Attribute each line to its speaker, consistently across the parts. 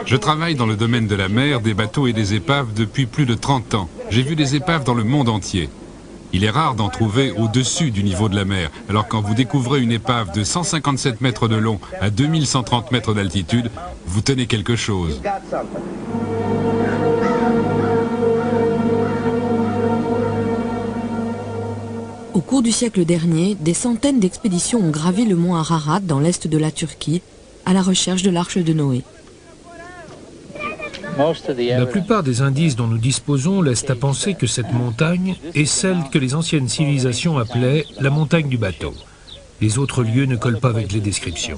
Speaker 1: Je travaille dans le domaine de la mer, des bateaux et des épaves depuis plus de 30 ans. J'ai vu des épaves dans le monde entier. Il est rare d'en trouver au-dessus du niveau de la mer. Alors quand vous découvrez une épave de 157 mètres de long à 2130 mètres d'altitude, vous tenez quelque chose.
Speaker 2: Au cours du siècle dernier, des centaines d'expéditions ont gravi le mont Ararat dans l'est de la Turquie à la recherche de l'arche de Noé.
Speaker 3: La plupart des indices dont nous disposons laissent à penser que cette montagne est celle que les anciennes civilisations appelaient la montagne du bateau. Les autres lieux ne collent pas avec les descriptions.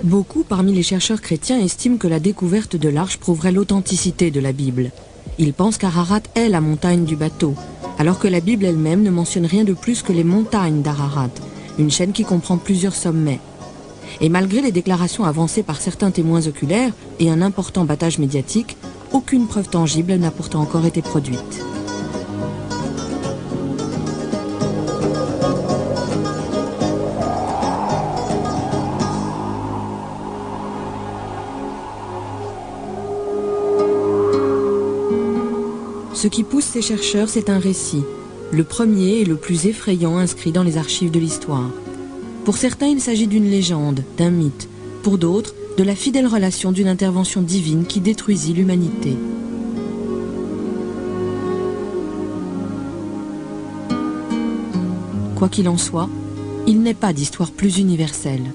Speaker 2: Beaucoup parmi les chercheurs chrétiens estiment que la découverte de l'arche prouverait l'authenticité de la Bible. Ils pensent qu'Ararat est la montagne du bateau, alors que la Bible elle-même ne mentionne rien de plus que les montagnes d'Ararat, une chaîne qui comprend plusieurs sommets. Et malgré les déclarations avancées par certains témoins oculaires et un important battage médiatique, aucune preuve tangible n'a pourtant encore été produite. Ce qui pousse ces chercheurs, c'est un récit, le premier et le plus effrayant inscrit dans les archives de l'histoire. Pour certains, il s'agit d'une légende, d'un mythe. Pour d'autres, de la fidèle relation d'une intervention divine qui détruisit l'humanité. Quoi qu'il en soit, il n'est pas d'histoire plus universelle.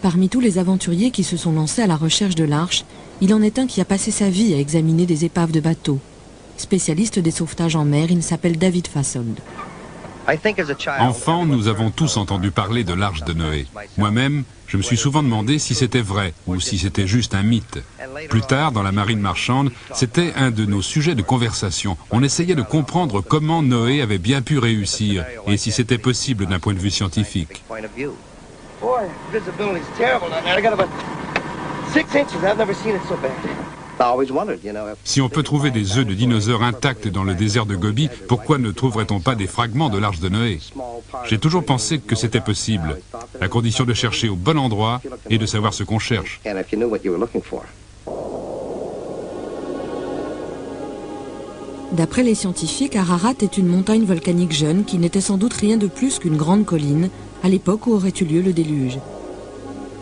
Speaker 2: Parmi tous les aventuriers qui se sont lancés à la recherche de l'arche, il en est un qui a passé sa vie à examiner des épaves de bateaux. Spécialiste des sauvetages en mer, il s'appelle David Fassold.
Speaker 1: Enfant, nous avons tous entendu parler de l'arche de Noé. Moi-même, je me suis souvent demandé si c'était vrai ou si c'était juste un mythe. Plus tard, dans la marine marchande, c'était un de nos sujets de conversation. On essayait de comprendre comment Noé avait bien pu réussir et si c'était possible d'un point de vue scientifique.
Speaker 4: Boy, visibility's terrible down there. I got about 6 inches. I've never seen it so bad.
Speaker 1: Si on peut trouver des œufs de dinosaures intacts dans le désert de Gobi, pourquoi ne trouverait-on pas des fragments de l'arche de Noé? J'ai toujours pensé que c'était possible, à condition de chercher au bon endroit et de savoir ce qu'on cherche.
Speaker 2: D'après les scientifiques, Ararat est une montagne volcanique jeune qui n'était sans doute rien de plus qu'une grande colline à l'époque où aurait eu lieu le déluge.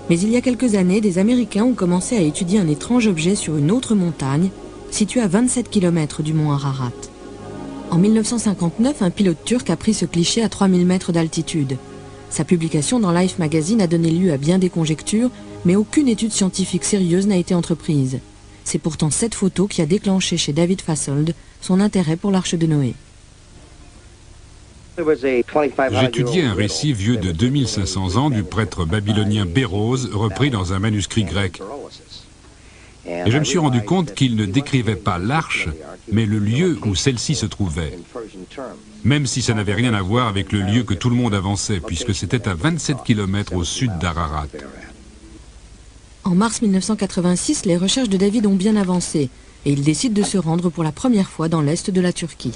Speaker 2: Mais il y a quelques années, des Américains ont commencé à étudier un étrange objet sur une autre montagne, située à 27 km du mont Ararat. En 1959, un pilote turc a pris ce cliché à 3000 mètres d'altitude. Sa publication dans Life Magazine a donné lieu à bien des conjectures, mais aucune étude scientifique sérieuse n'a été entreprise. C'est pourtant cette photo qui a déclenché chez David Fassold son intérêt pour l'arche de Noé.
Speaker 1: J'étudiais un récit vieux de 2500 ans du prêtre babylonien Bérose, repris dans un manuscrit grec. Et je me suis rendu compte qu'il ne décrivait pas l'arche, mais le lieu où celle-ci se trouvait. Même si ça n'avait rien à voir avec le lieu que tout le monde avançait, puisque c'était à 27 km au sud d'Ararat.
Speaker 2: En mars 1986, les recherches de David ont bien avancé, et il décide de se rendre pour la première fois dans l'est de la Turquie.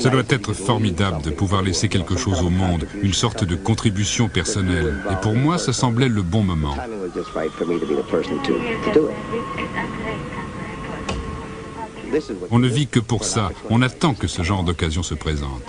Speaker 1: Ça doit être formidable de pouvoir laisser quelque chose au monde, une sorte de contribution personnelle. Et pour moi, ça semblait le bon moment. On ne vit que pour ça. On attend que ce genre d'occasion se présente.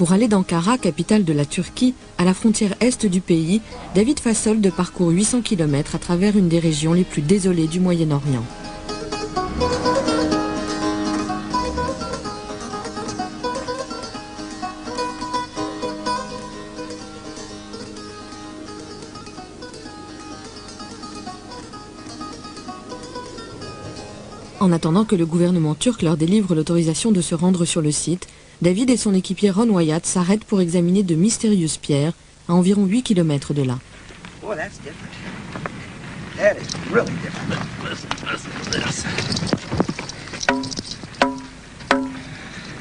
Speaker 2: Pour aller d'Ankara, capitale de la Turquie, à la frontière est du pays, David Fassold parcourt 800 km à travers une des régions les plus désolées du Moyen-Orient. En attendant que le gouvernement turc leur délivre l'autorisation de se rendre sur le site, David et son équipier Ron Wyatt s'arrêtent pour examiner de mystérieuses pierres à environ 8 km de là.
Speaker 4: Boy, that's different. That is really different. Listen to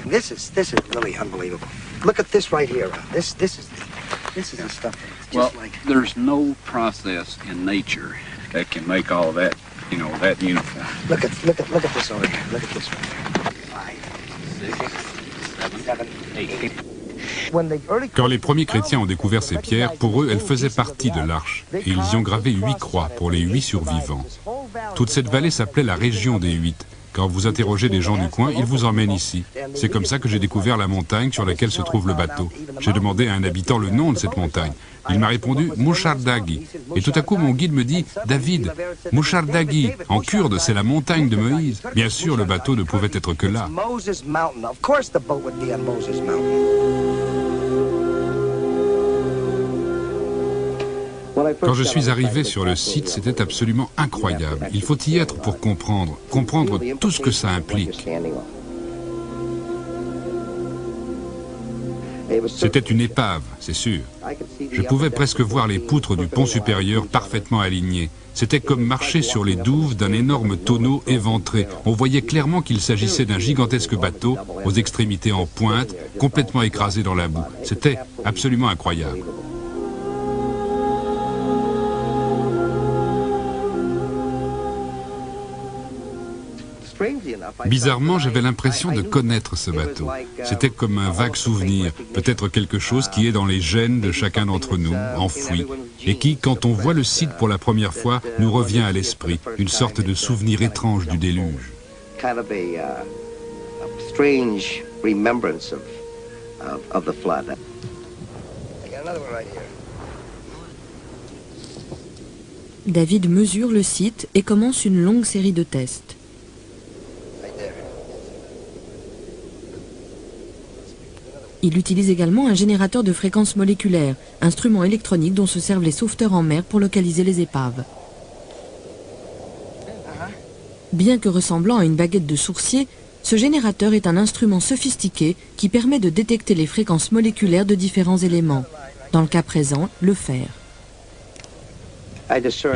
Speaker 4: this. This is really unbelievable. Look at this right here. This is the stuff. It's just like.
Speaker 5: There's no process in nature that can make all that, that uniform.
Speaker 4: Look at this over here. Look at this right here. 5, 6, 7, 8.
Speaker 1: Quand les premiers chrétiens ont découvert ces pierres, pour eux, elles faisaient partie de l'arche, et ils y ont gravé 8 croix pour les 8 survivants. Toute cette vallée s'appelait la région des 8. Quand vous interrogez des gens du coin, ils vous emmènent ici. C'est comme ça que j'ai découvert la montagne sur laquelle se trouve le bateau. J'ai demandé à un habitant le nom de cette montagne. Il m'a répondu « Mushardagi ». Et tout à coup, mon guide me dit « David, Mushardagi, en kurde, c'est la montagne de Moïse ». Bien sûr, le bateau ne pouvait être que là. Quand je suis arrivé sur le site, c'était absolument incroyable. Il faut y être pour comprendre tout ce que ça implique. C'était une épave, c'est sûr. Je pouvais presque voir les poutres du pont supérieur parfaitement alignées. C'était comme marcher sur les douves d'un énorme tonneau éventré. On voyait clairement qu'il s'agissait d'un gigantesque bateau, aux extrémités en pointe, complètement écrasé dans la boue. C'était absolument incroyable. Bizarrement, j'avais l'impression de connaître ce bateau. C'était comme un vague souvenir, peut-être quelque chose qui est dans les gènes de chacun d'entre nous, enfoui, et qui, quand on voit le site pour la première fois, nous revient à l'esprit, une sorte de souvenir étrange du déluge.
Speaker 2: David mesure le site et commence une longue série de tests. Il utilise également un générateur de fréquences moléculaires, instrument électronique dont se servent les sauveteurs en mer pour localiser les épaves. Bien que ressemblant à une baguette de sourcier, ce générateur est un instrument sophistiqué qui permet de détecter les fréquences moléculaires de différents éléments. Dans le cas présent, le fer.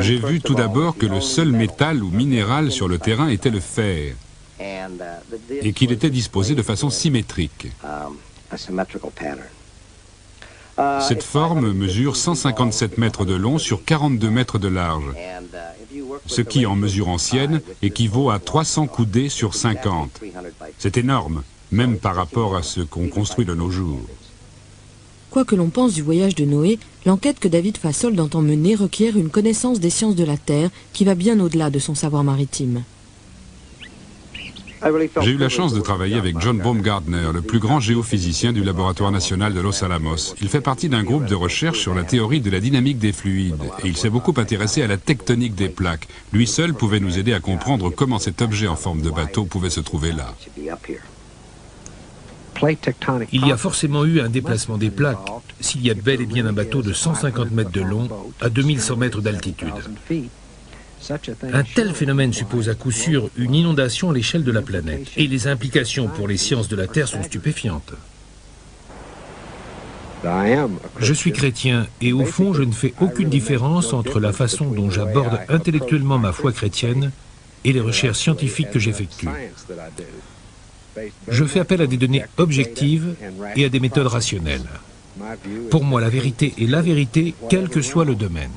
Speaker 1: J'ai vu tout d'abord que le seul métal ou minéral sur le terrain était le fer, et qu'il était disposé de façon symétrique. Cette forme mesure 157 mètres de long sur 42 mètres de large, ce qui, en mesure ancienne, équivaut à 300 coudées sur 50. C'est énorme, même par rapport à ce qu'on construit de nos jours.
Speaker 2: Quoi que l'on pense du voyage de Noé, l'enquête que David Fassold entend mener requiert une connaissance des sciences de la Terre qui va bien au-delà de son savoir maritime.
Speaker 1: J'ai eu la chance de travailler avec John Baumgartner, le plus grand géophysicien du laboratoire national de Los Alamos. Il fait partie d'un groupe de recherche sur la théorie de la dynamique des fluides et il s'est beaucoup intéressé à la tectonique des plaques. Lui seul pouvait nous aider à comprendre comment cet objet en forme de bateau pouvait se trouver là.
Speaker 3: Il y a forcément eu un déplacement des plaques s'il y a bel et bien un bateau de 150 mètres de long à 2100 mètres d'altitude. Un tel phénomène suppose à coup sûr une inondation à l'échelle de la planète. Et les implications pour les sciences de la Terre sont stupéfiantes. Je suis chrétien et au fond je ne fais aucune différence entre la façon dont j'aborde intellectuellement ma foi chrétienne et les recherches scientifiques que j'effectue. Je fais appel à des données objectives et à des méthodes rationnelles. Pour moi, la vérité est la vérité, quel que soit le domaine.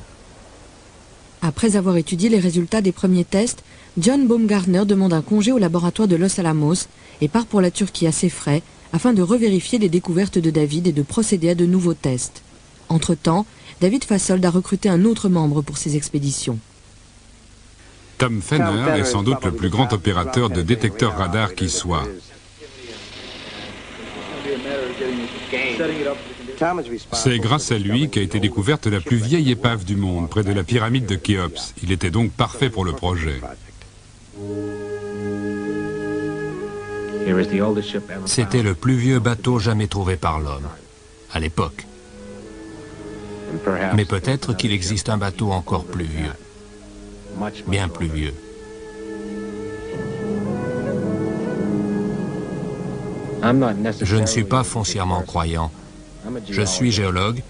Speaker 2: Après avoir étudié les résultats des premiers tests, John Baumgartner demande un congé au laboratoire de Los Alamos et part pour la Turquie à ses frais afin de revérifier les découvertes de David et de procéder à de nouveaux tests. Entre-temps, David Fassold a recruté un autre membre pour ses expéditions.
Speaker 1: Tom Fenner est sans doute le plus grand opérateur de détecteurs radar qui soit. C'est grâce à lui qu'a été découverte la plus vieille épave du monde, près de la pyramide de Khéops. Il était donc parfait pour le projet.
Speaker 6: C'était le plus vieux bateau jamais trouvé par l'homme, à l'époque. Mais peut-être qu'il existe un bateau encore plus vieux, bien plus vieux. Je ne suis pas foncièrement croyant. Je suis géologue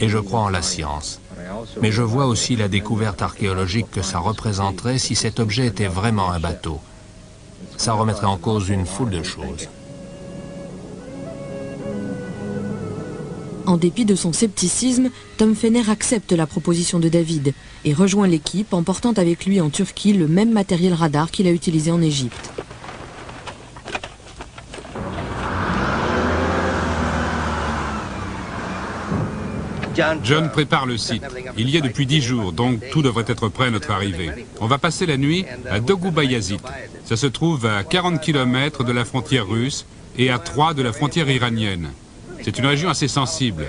Speaker 6: et je crois en la science. Mais je vois aussi la découverte archéologique que ça représenterait si cet objet était vraiment un bateau. Ça remettrait en cause une foule de choses.
Speaker 2: En dépit de son scepticisme, Tom Fenner accepte la proposition de David et rejoint l'équipe en portant avec lui en Turquie le même matériel radar qu'il a utilisé en Égypte.
Speaker 1: John prépare le site. Il y est depuis 10 jours, donc tout devrait être prêt à notre arrivée. On va passer la nuit à Dogubayazit. Ça se trouve à 40 km de la frontière russe et à 3 de la frontière iranienne. C'est une région assez sensible.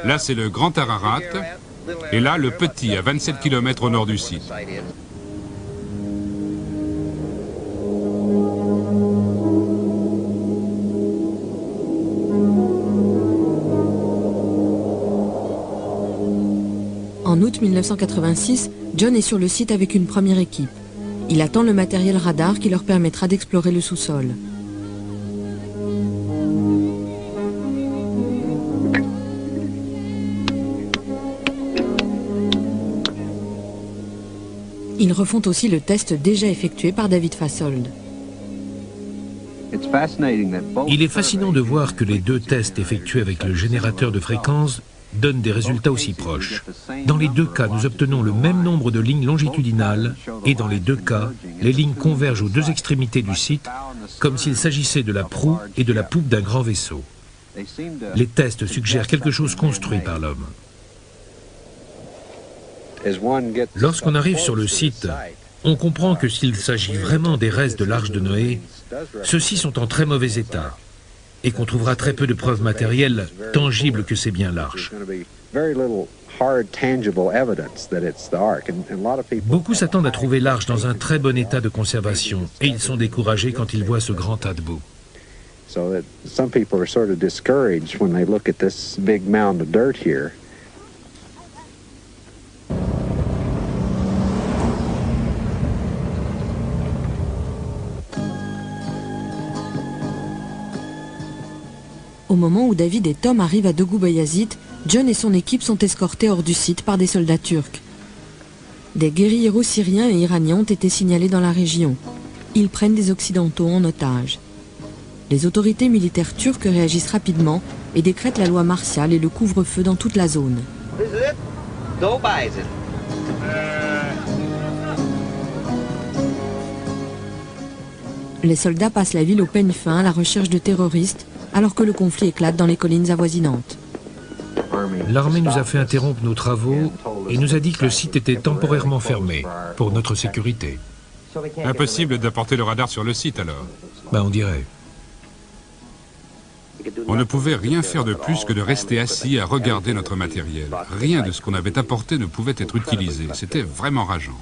Speaker 1: Là, c'est le Grand Ararat, et là, le Petit, à 27 km au nord du site.
Speaker 2: En août 1986, John est sur le site avec une première équipe. Il attend le matériel radar qui leur permettra d'explorer le sous-sol. Ils refont aussi le test déjà effectué par David Fassold.
Speaker 3: Il est fascinant de voir que les deux tests effectués avec le générateur de fréquences donnent des résultats aussi proches. Dans les deux cas, nous obtenons le même nombre de lignes longitudinales et dans les deux cas, les lignes convergent aux deux extrémités du site comme s'il s'agissait de la proue et de la poupe d'un grand vaisseau. Les tests suggèrent quelque chose construit par l'homme. Lorsqu'on arrive sur le site, on comprend que s'il s'agit vraiment des restes de l'Arche de Noé, ceux-ci sont en très mauvais état et qu'on trouvera très peu de preuves matérielles tangibles que c'est bien l'Arche. Beaucoup s'attendent à trouver l'Arche dans un très bon état de conservation et ils sont découragés quand ils voient ce grand tas de boue.
Speaker 2: Au moment où David et Tom arrivent à Dogubayazit, John et son équipe sont escortés hors du site par des soldats turcs. Des guérilleros syriens et iraniens ont été signalés dans la région. Ils prennent des Occidentaux en otage. Les autorités militaires turques réagissent rapidement et décrètent la loi martiale et le couvre-feu dans toute la zone. Les soldats passent la ville au peigne fin à la recherche de terroristes, alors que le conflit éclate dans les collines avoisinantes.
Speaker 3: L'armée nous a fait interrompre nos travaux et nous a dit que le site était temporairement fermé pour notre sécurité.
Speaker 1: Impossible d'apporter le radar sur le site alors.
Speaker 3: On dirait.
Speaker 1: On ne pouvait rien faire de plus que de rester assis à regarder notre matériel. Rien de ce qu'on avait apporté ne pouvait être utilisé. C'était vraiment rageant.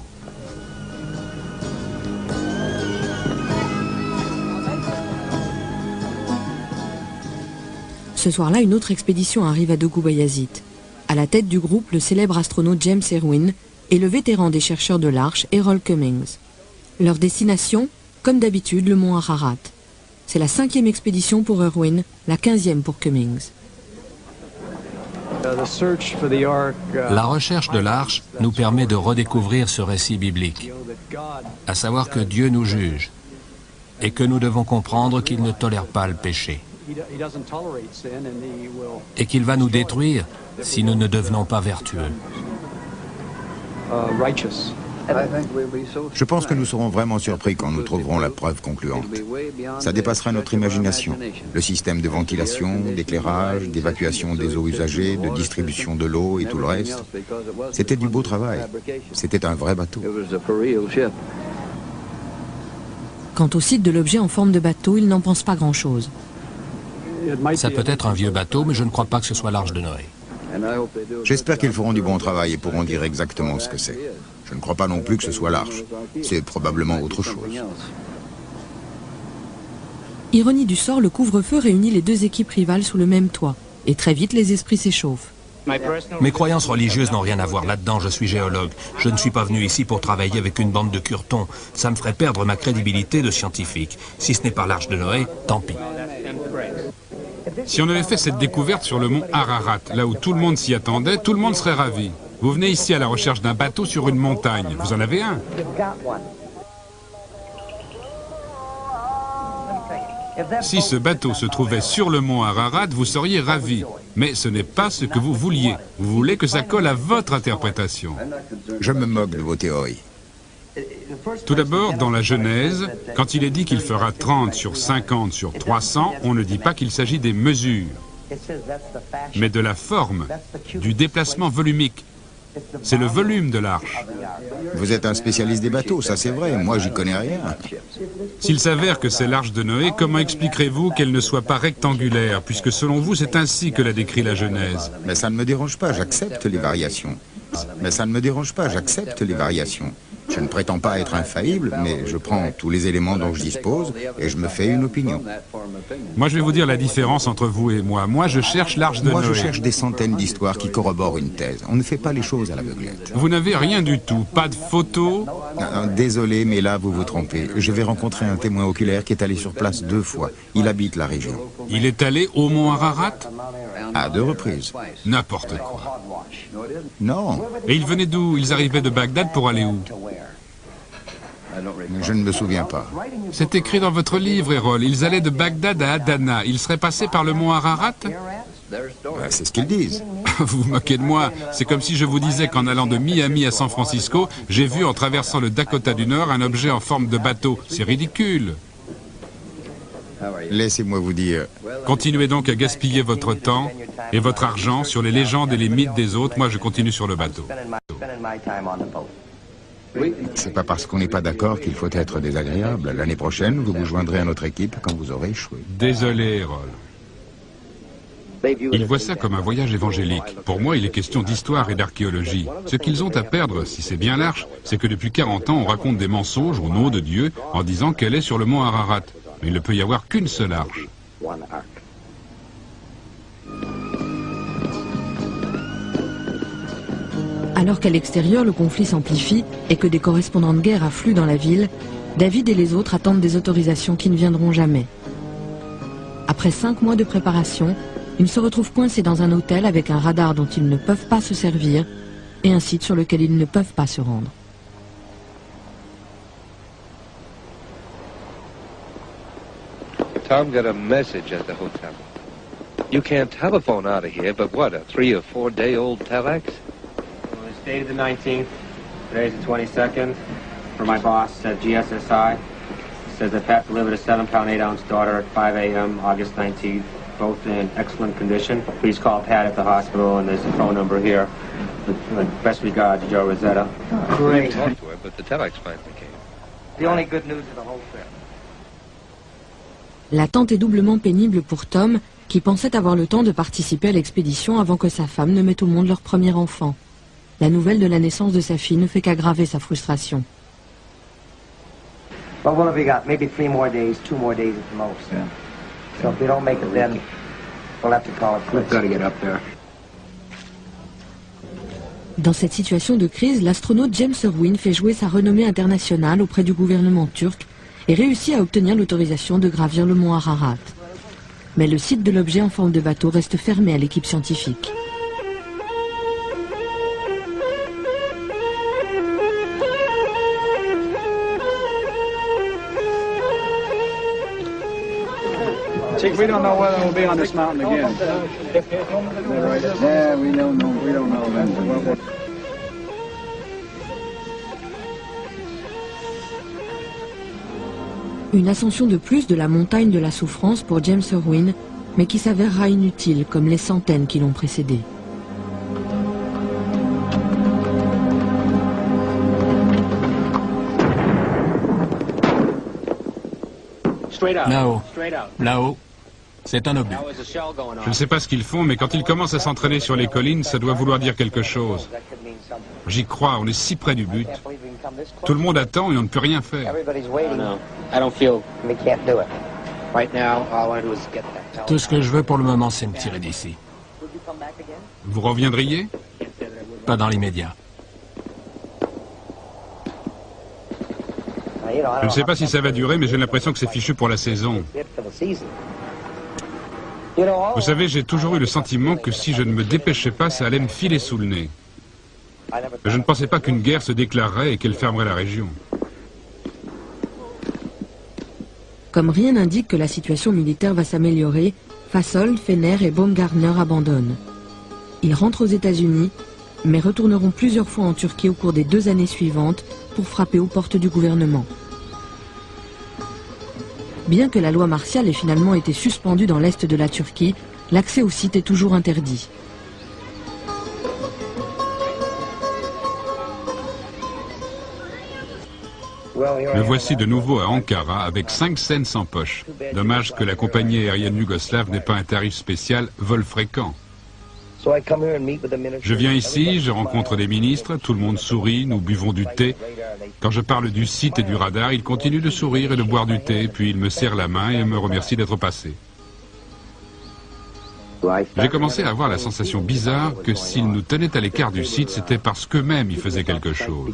Speaker 2: Ce soir-là, une autre expédition arrive à Dogubayazit. À la tête du groupe, le célèbre astronaute James Irwin et le vétéran des chercheurs de l'Arche, Errol Cummings. Leur destination, comme d'habitude, le mont Ararat. C'est la 5e expédition pour Irwin, la 15e pour Cummings.
Speaker 6: La recherche de l'Arche nous permet de redécouvrir ce récit biblique, à savoir que Dieu nous juge et que nous devons comprendre qu'il ne tolère pas le péché et qu'il va nous détruire si nous ne devenons pas vertueux.
Speaker 7: Je pense que nous serons vraiment surpris quand nous trouverons la preuve concluante. Ça dépassera notre imagination. Le système de ventilation, d'éclairage, d'évacuation des eaux usagées, de distribution de l'eau et tout le reste. C'était du beau travail. C'était un vrai bateau.
Speaker 2: Quant au site de l'objet en forme de bateau, il n'en pense pas grand-chose.
Speaker 6: Ça peut être un vieux bateau, mais je ne crois pas que ce soit l'Arche de Noé.
Speaker 7: J'espère qu'ils feront du bon travail et pourront dire exactement ce que c'est. Je ne crois pas non plus que ce soit l'Arche. C'est probablement autre chose.
Speaker 2: Ironie du sort, le couvre-feu réunit les deux équipes rivales sous le même toit. Et très vite, les esprits s'échauffent.
Speaker 6: Mes croyances religieuses n'ont rien à voir là-dedans, je suis géologue. Je ne suis pas venu ici pour travailler avec une bande de curtons. Ça me ferait perdre ma crédibilité de scientifique. Si ce n'est pas l'Arche de Noé, tant pis.
Speaker 1: Si on avait fait cette découverte sur le mont Ararat, là où tout le monde s'y attendait, tout le monde serait ravi. Vous venez ici à la recherche d'un bateau sur une montagne. Vous en avez un. Si ce bateau se trouvait sur le mont Ararat, vous seriez ravi. Mais ce n'est pas ce que vous vouliez. Vous voulez que ça colle à votre interprétation.
Speaker 7: Je me moque de vos théories.
Speaker 1: Tout d'abord, dans la Genèse, quand il est dit qu'il fera 30 sur 50 sur 300, on ne dit pas qu'il s'agit des mesures, mais de la forme, du déplacement volumique. C'est le volume de l'arche.
Speaker 7: Vous êtes un spécialiste des bateaux, ça c'est vrai, moi j'y connais rien.
Speaker 1: S'il s'avère que c'est l'arche de Noé, comment expliquerez-vous qu'elle ne soit pas rectangulaire, puisque selon vous c'est ainsi que la décrit la Genèse?
Speaker 7: Mais ça ne me dérange pas, j'accepte les variations. Je ne prétends pas être infaillible, mais je prends tous les éléments dont je dispose et je me fais une opinion.
Speaker 1: Moi, je vais vous dire la différence entre vous et moi. Moi, je cherche l'arche de Noé.
Speaker 7: Moi, je cherche des centaines d'histoires qui corroborent une thèse. On ne fait pas les choses à l'aveuglette.
Speaker 1: Vous n'avez rien du tout, pas de photos?
Speaker 7: Désolé, mais là, vous vous trompez. Je vais rencontrer un témoin oculaire qui est allé sur place 2 fois. Il habite la région.
Speaker 1: Il est allé au mont Ararat?
Speaker 7: À 2 reprises.
Speaker 1: N'importe quoi.
Speaker 7: Non.
Speaker 1: Et ils venaient d'où? Ils arrivaient de Bagdad pour aller où?
Speaker 7: Je ne me souviens pas.
Speaker 1: C'est écrit dans votre livre, Errol. Ils allaient de Bagdad à Adana. Ils seraient passés par le mont Ararat?
Speaker 7: C'est ce qu'ils disent.
Speaker 1: Vous vous moquez de moi. C'est comme si je vous disais qu'en allant de Miami à San Francisco, j'ai vu en traversant le Dakota du Nord un objet en forme de bateau. C'est ridicule.
Speaker 7: Laissez-moi vous dire...
Speaker 1: Continuez donc à gaspiller votre temps et votre argent sur les légendes et les mythes des autres. Moi, je continue sur le bateau.
Speaker 7: C'est pas parce qu'on n'est pas d'accord qu'il faut être désagréable. L'année prochaine, vous vous joindrez à notre équipe quand vous aurez échoué.
Speaker 1: Désolé, Errol. Ils voient ça comme un voyage évangélique. Pour moi, il est question d'histoire et d'archéologie. Ce qu'ils ont à perdre, si c'est bien l'arche, c'est que depuis 40 ans, on raconte des mensonges au nom de Dieu en disant qu'elle est sur le mont Ararat. Mais il ne peut y avoir qu'une seule arche.
Speaker 2: Alors qu'à l'extérieur, le conflit s'amplifie et que des correspondants de guerre affluent dans la ville, David et les autres attendent des autorisations qui ne viendront jamais. Après 5 mois de préparation, ils se retrouvent coincés dans un hôtel avec un radar dont ils ne peuvent pas se servir et un site sur lequel ils ne peuvent pas se rendre.
Speaker 8: Tom got a message at the hotel. You can't telephone out of here, but what, a 3 or 4 day old telex?
Speaker 9: Well, it's dated the 19th. Today's the 22nd. For my boss at GSSI. It says that Pat delivered a 7-pound 8-ounce daughter at 5 a.m. August 19th, both in excellent condition. Please call Pat at the hospital, and there's a phone number here. With best regards, Joe Rosetta.
Speaker 8: Great. Talked to her, but the telex finally came.
Speaker 9: The only good news of the whole trip.
Speaker 2: L'attente est doublement pénible pour Tom, qui pensait avoir le temps de participer à l'expédition avant que sa femme ne mette au monde leur premier enfant. La nouvelle de la naissance de sa fille ne fait qu'aggraver sa frustration.
Speaker 4: Well, what have we got? Maybe 3 more days, 2 more days at the most. Yeah. So if we don't make it then, we'll have to call it quits.
Speaker 5: We've got to get up there.
Speaker 2: Dans cette situation de crise, l'astronaute James Irwin fait jouer sa renommée internationale auprès du gouvernement turc et réussit à obtenir l'autorisation de gravir le mont Ararat. Mais le site de l'objet en forme de bateau reste fermé à l'équipe scientifique.
Speaker 10: We don't know whether we'll be on this mountain again. Yeah, we don't know. We don't know.
Speaker 2: Une ascension de plus de la montagne de la souffrance pour James Irwin, mais qui s'avérera inutile comme les centaines qui l'ont précédé.
Speaker 6: Là-haut. Là-haut. C'est un obus.
Speaker 1: Je ne sais pas ce qu'ils font, mais quand ils commencent à s'entraîner sur les collines, ça doit vouloir dire quelque chose. J'y crois, on est si près du but. Tout le monde attend et on ne peut rien faire.
Speaker 6: Tout ce que je veux pour le moment, c'est me tirer d'ici.
Speaker 1: Vous reviendriez?
Speaker 6: Pas dans l'immédiat.
Speaker 1: Je ne sais pas si ça va durer, mais j'ai l'impression que c'est fichu pour la saison. Vous savez, j'ai toujours eu le sentiment que si je ne me dépêchais pas, ça allait me filer sous le nez. Je ne pensais pas qu'une guerre se déclarerait et qu'elle fermerait la région.
Speaker 2: Comme rien n'indique que la situation militaire va s'améliorer, Fasold, Fenner et Baumgartner abandonnent. Ils rentrent aux États-Unis, mais retourneront plusieurs fois en Turquie au cours des 2 années suivantes pour frapper aux portes du gouvernement. Bien que la loi martiale ait finalement été suspendue dans l'est de la Turquie, l'accès au site est toujours interdit.
Speaker 1: Me voici de nouveau à Ankara avec 5 cents en poche. Dommage que la compagnie aérienne yougoslave n'ait pas un tarif spécial vol fréquent. Je viens ici, je rencontre des ministres, tout le monde sourit, nous buvons du thé. Quand je parle du site et du radar, il continue de sourire et de boire du thé, puis il me serre la main et me remercie d'être passé. J'ai commencé à avoir la sensation bizarre que s'ils nous tenaient à l'écart du site, c'était parce qu'eux-mêmes y faisaient quelque chose.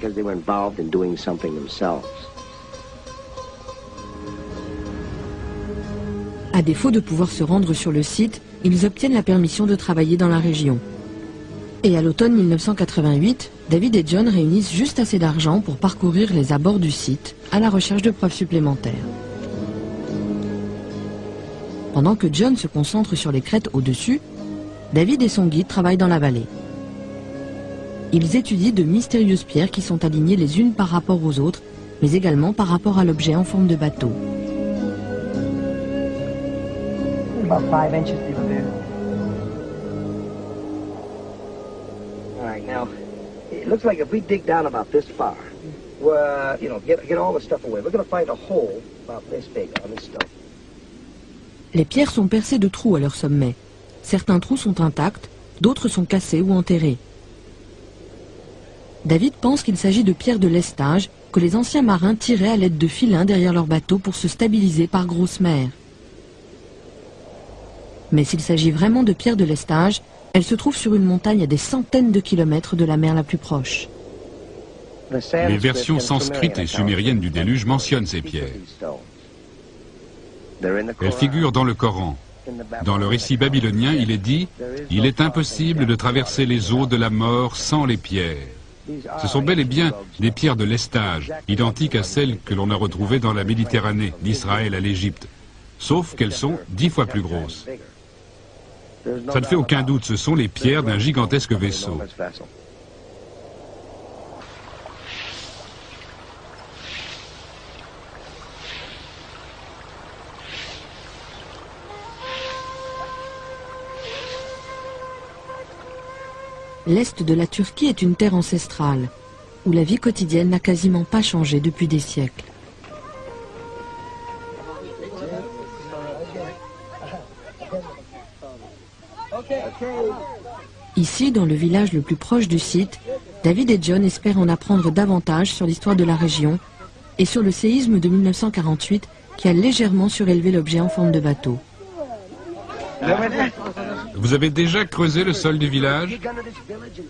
Speaker 2: À défaut de pouvoir se rendre sur le site, ils obtiennent la permission de travailler dans la région. Et à l'automne 1988, David et John réunissent juste assez d'argent pour parcourir les abords du site à la recherche de preuves supplémentaires. Pendant que John se concentre sur les crêtes au-dessus, David et son guide travaillent dans la vallée. Ils étudient de mystérieuses pierres qui sont alignées les unes par rapport aux autres, mais également par rapport à l'objet en forme de bateau.
Speaker 4: About 5 inches deeper there. All right, now, it looks like if we dig down about this far, we're, get all the stuff away, we're going to find a hole about this big on this stone.
Speaker 2: Les pierres sont percées de trous à leur sommet. Certains trous sont intacts, d'autres sont cassés ou enterrés. David pense qu'il s'agit de pierres de lestage que les anciens marins tiraient à l'aide de filins derrière leur bateau pour se stabiliser par grosse mer. Mais s'il s'agit vraiment de pierres de lestage, elles se trouvent sur une montagne à des centaines de kilomètres de la mer la plus proche.
Speaker 1: Les versions sanscrites et sumériennes du déluge mentionnent ces pierres. Elles figurent dans le Coran. Dans le récit babylonien, il est dit « Il est impossible de traverser les eaux de la mort sans les pierres ». Ce sont bel et bien des pierres de lestage, identiques à celles que l'on a retrouvées dans la Méditerranée, d'Israël à l'Égypte, sauf qu'elles sont 10 fois plus grosses. Ça ne fait aucun doute, ce sont les pierres d'un gigantesque vaisseau.
Speaker 2: L'est de la Turquie est une terre ancestrale, où la vie quotidienne n'a quasiment pas changé depuis des siècles. Ici, dans le village le plus proche du site, David et John espèrent en apprendre davantage sur l'histoire de la région et sur le séisme de 1948 qui a légèrement surélevé l'objet en forme de bateau.
Speaker 1: Vous avez déjà creusé le sol du village?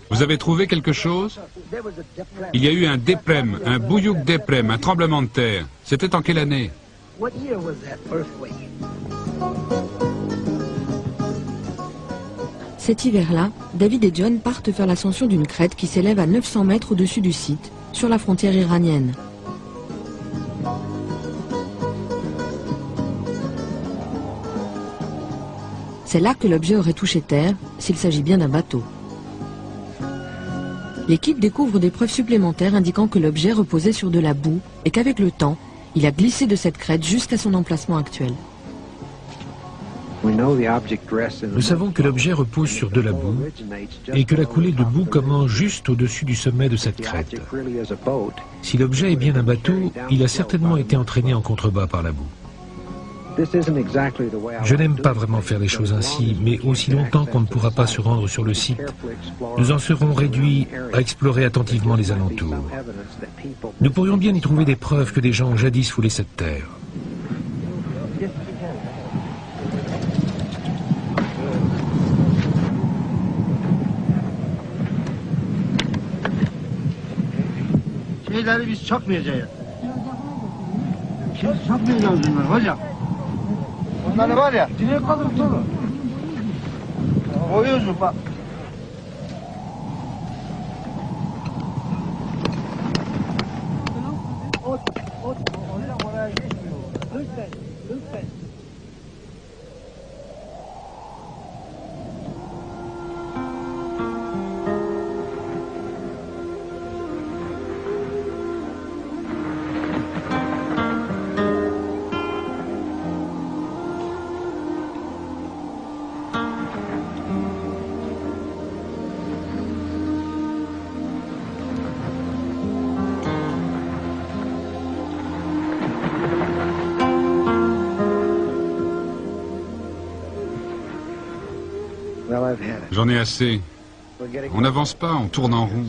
Speaker 1: Vous avez trouvé quelque chose? Il y a eu un déprème, un bouyouk déprème, un tremblement de terre. C'était en quelle année?
Speaker 2: Cet hiver-là, David et John partent faire l'ascension d'une crête qui s'élève à 900 mètres au-dessus du site, sur la frontière iranienne. C'est là que l'objet aurait touché terre, s'il s'agit bien d'un bateau. L'équipe découvre des preuves supplémentaires indiquant que l'objet reposait sur de la boue et qu'avec le temps, il a glissé de cette crête jusqu'à son emplacement actuel.
Speaker 3: Nous savons que l'objet repose sur de la boue et que la coulée de boue commence juste au-dessus du sommet de cette crête. Si l'objet est bien un bateau, il a certainement été entraîné en contrebas par la boue. Je n'aime pas vraiment faire les choses ainsi, mais aussi longtemps qu'on ne pourra pas se rendre sur le site, nous en serons réduits à explorer attentivement les alentours. Nous pourrions bien y trouver des preuves que des gens ont jadis foulé cette terre.
Speaker 11: şeyleri biz çakmayacağız. Biz çakmayacağız bunları hocam. Onları var ya, direkt kalır tutalım. Koyuyoruz bak. Hocam oraya geçmiyor. Lütfen, lütfen.
Speaker 1: J'en ai assez. On n'avance pas, on tourne en rond.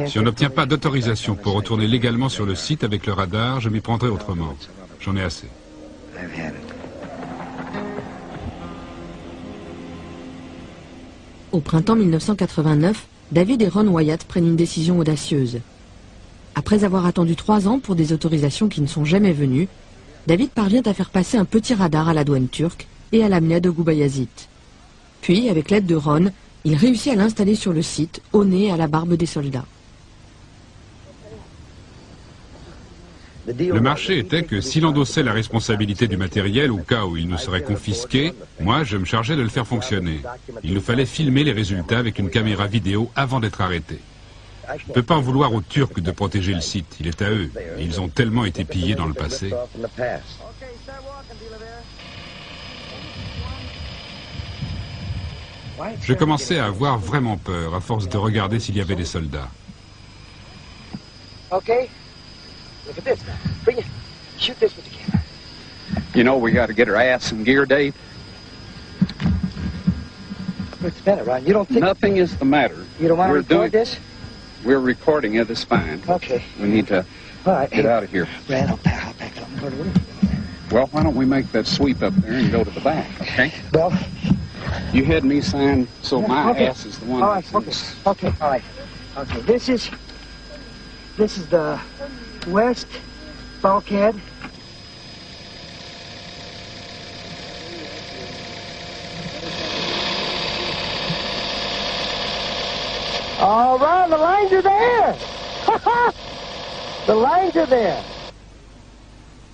Speaker 1: Si on n'obtient pas d'autorisation pour retourner légalement sur le site avec le radar, je m'y prendrai autrement. J'en ai assez.
Speaker 2: Au printemps 1989, David et Ron Wyatt prennent une décision audacieuse. Après avoir attendu 3 ans pour des autorisations qui ne sont jamais venues, David parvient à faire passer un petit radar à la douane turque et à l'amener à Gubayazit. Puis, avec l'aide de Ron, il réussit à l'installer sur le site, au nez et à la barbe des soldats.
Speaker 1: Le marché était que s'il endossait la responsabilité du matériel au cas où il nous serait confisqué, moi je me chargeais de le faire fonctionner. Il nous fallait filmer les résultats avec une caméra vidéo avant d'être arrêté. Je ne peux pas en vouloir aux Turcs de protéger le site, il est à eux. Et ils ont tellement été pillés dans le passé. Je commençais à avoir vraiment peur à force de regarder s'il y avait des soldats.
Speaker 4: Okay. Look at this now. Bring it. Shoot this with the camera.
Speaker 5: You know we got to get our ass in gear, Dave.
Speaker 4: What's the matter, Ron? You don't think...
Speaker 5: Nothing is the matter.
Speaker 4: You don't want to record this?
Speaker 5: We're recording it, it's fine.
Speaker 4: Okay.
Speaker 5: We need to get out of here.
Speaker 4: Ran, I'll back up.
Speaker 5: Well, why don't we make that sweep up there and go to the back, okay?
Speaker 4: Well...
Speaker 5: You had me sign so my
Speaker 4: okay.
Speaker 5: ass is the one
Speaker 4: all right,
Speaker 5: that's...
Speaker 4: Okay, all right. Okay, this is the west bulkhead. All right, the lines are there. The lines are there.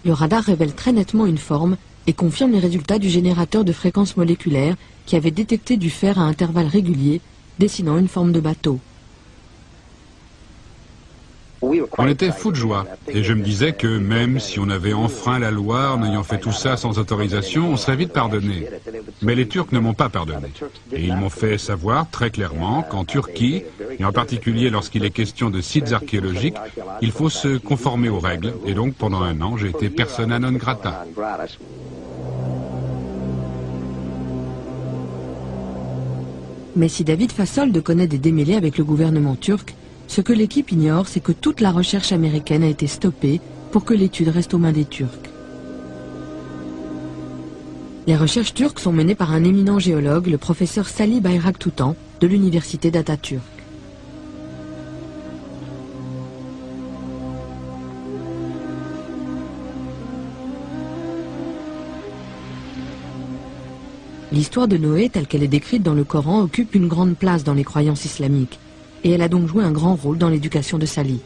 Speaker 2: Le radar révèle très nettement une forme et confirme les résultats du générateur de fréquences moléculaires qui avait détecté du fer à intervalles réguliers, dessinant une forme de bateau.
Speaker 1: On était fous de joie, et je me disais que même si on avait enfreint la loi en ayant fait tout ça sans autorisation, on serait vite pardonné. Mais les Turcs ne m'ont pas pardonné. Et ils m'ont fait savoir très clairement qu'en Turquie, et en particulier lorsqu'il est question de sites archéologiques, il faut se conformer aux règles. Et donc pendant 1 an, j'ai été persona non grata.
Speaker 2: Mais si David Fassolde connaît des démêlés avec le gouvernement turc, ce que l'équipe ignore, c'est que toute la recherche américaine a été stoppée pour que l'étude reste aux mains des Turcs. Les recherches turques sont menées par un éminent géologue, le professeur Salih Bayraktutan, de l'université d'Atatürk. L'histoire de Noé, telle qu'elle est décrite dans le Coran, occupe une grande place dans les croyances islamiques, et elle a donc joué un grand rôle dans l'éducation de Salih.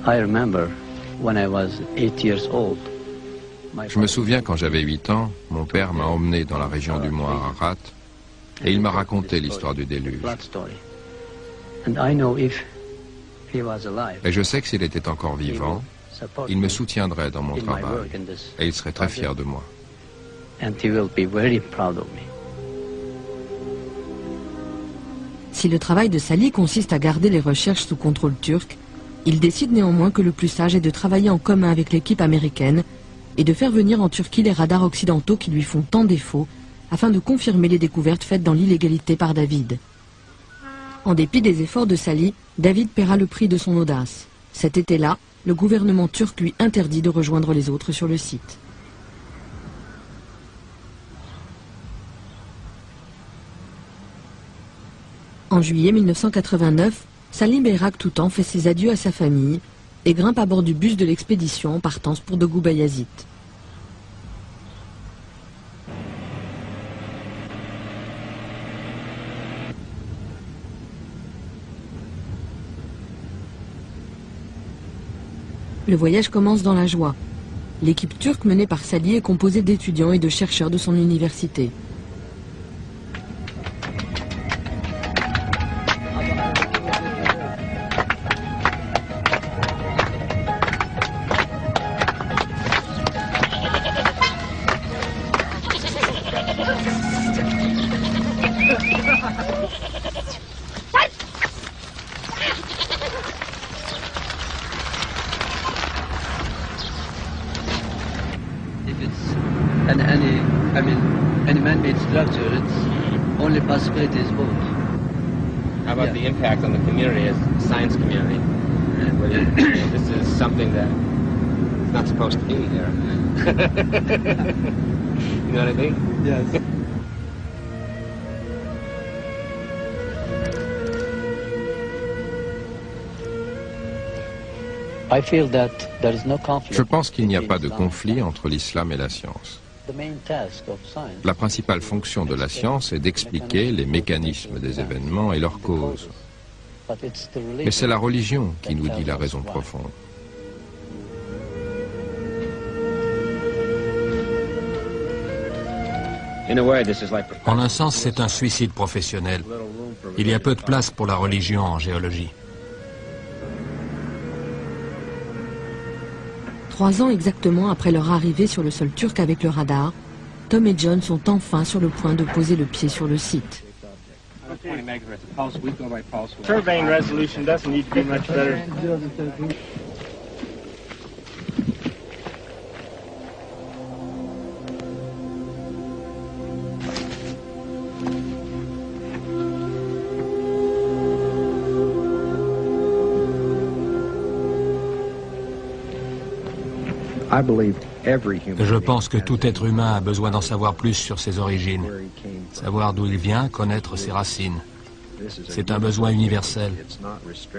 Speaker 12: Je me souviens quand j'avais 8 ans, mon père m'a emmené dans la région du mont Ararat et il m'a raconté l'histoire du déluge. Et je sais que s'il était encore vivant, il me soutiendrait dans mon travail et il serait très fier de moi.
Speaker 2: Si le travail de Salih consiste à garder les recherches sous contrôle turc, il décide néanmoins que le plus sage est de travailler en commun avec l'équipe américaine et de faire venir en Turquie les radars occidentaux qui lui font tant défaut afin de confirmer les découvertes faites dans l'illégalité par David. En dépit des efforts de Salih, David paiera le prix de son audace. Cet été-là, le gouvernement turc lui interdit de rejoindre les autres sur le site. En En juillet 1989, Salim Beyrak Toutan fait ses adieux à sa famille et grimpe à bord du bus de l'expédition en partance pour Dogu Bayazit. Le voyage commence dans la joie. L'équipe turque menée par Salih est composée d'étudiants et de chercheurs de son université.
Speaker 13: Any man-made structure, it's only possibility is both.
Speaker 9: How about the impact on the community as a science community? This is something that is not supposed to be here. You know what I mean?
Speaker 13: Yes.
Speaker 12: Je pense qu'il n'y a pas de conflit entre l'islam et la science. La principale fonction de la science est d'expliquer les mécanismes des événements et leurs causes. Mais c'est la religion qui nous dit la raison profonde.
Speaker 6: En un sens, c'est un suicide professionnel. Il y a peu de place pour la religion en géologie.
Speaker 2: 3 ans exactement après leur arrivée sur le sol turc avec le radar, Tom et John sont enfin sur le point de poser le pied sur le site.
Speaker 10: Surveying resolution doesn't need to be much better.
Speaker 6: Je pense que tout être humain a besoin d'en savoir plus sur ses origines, savoir d'où il vient, connaître ses racines. C'est un besoin universel.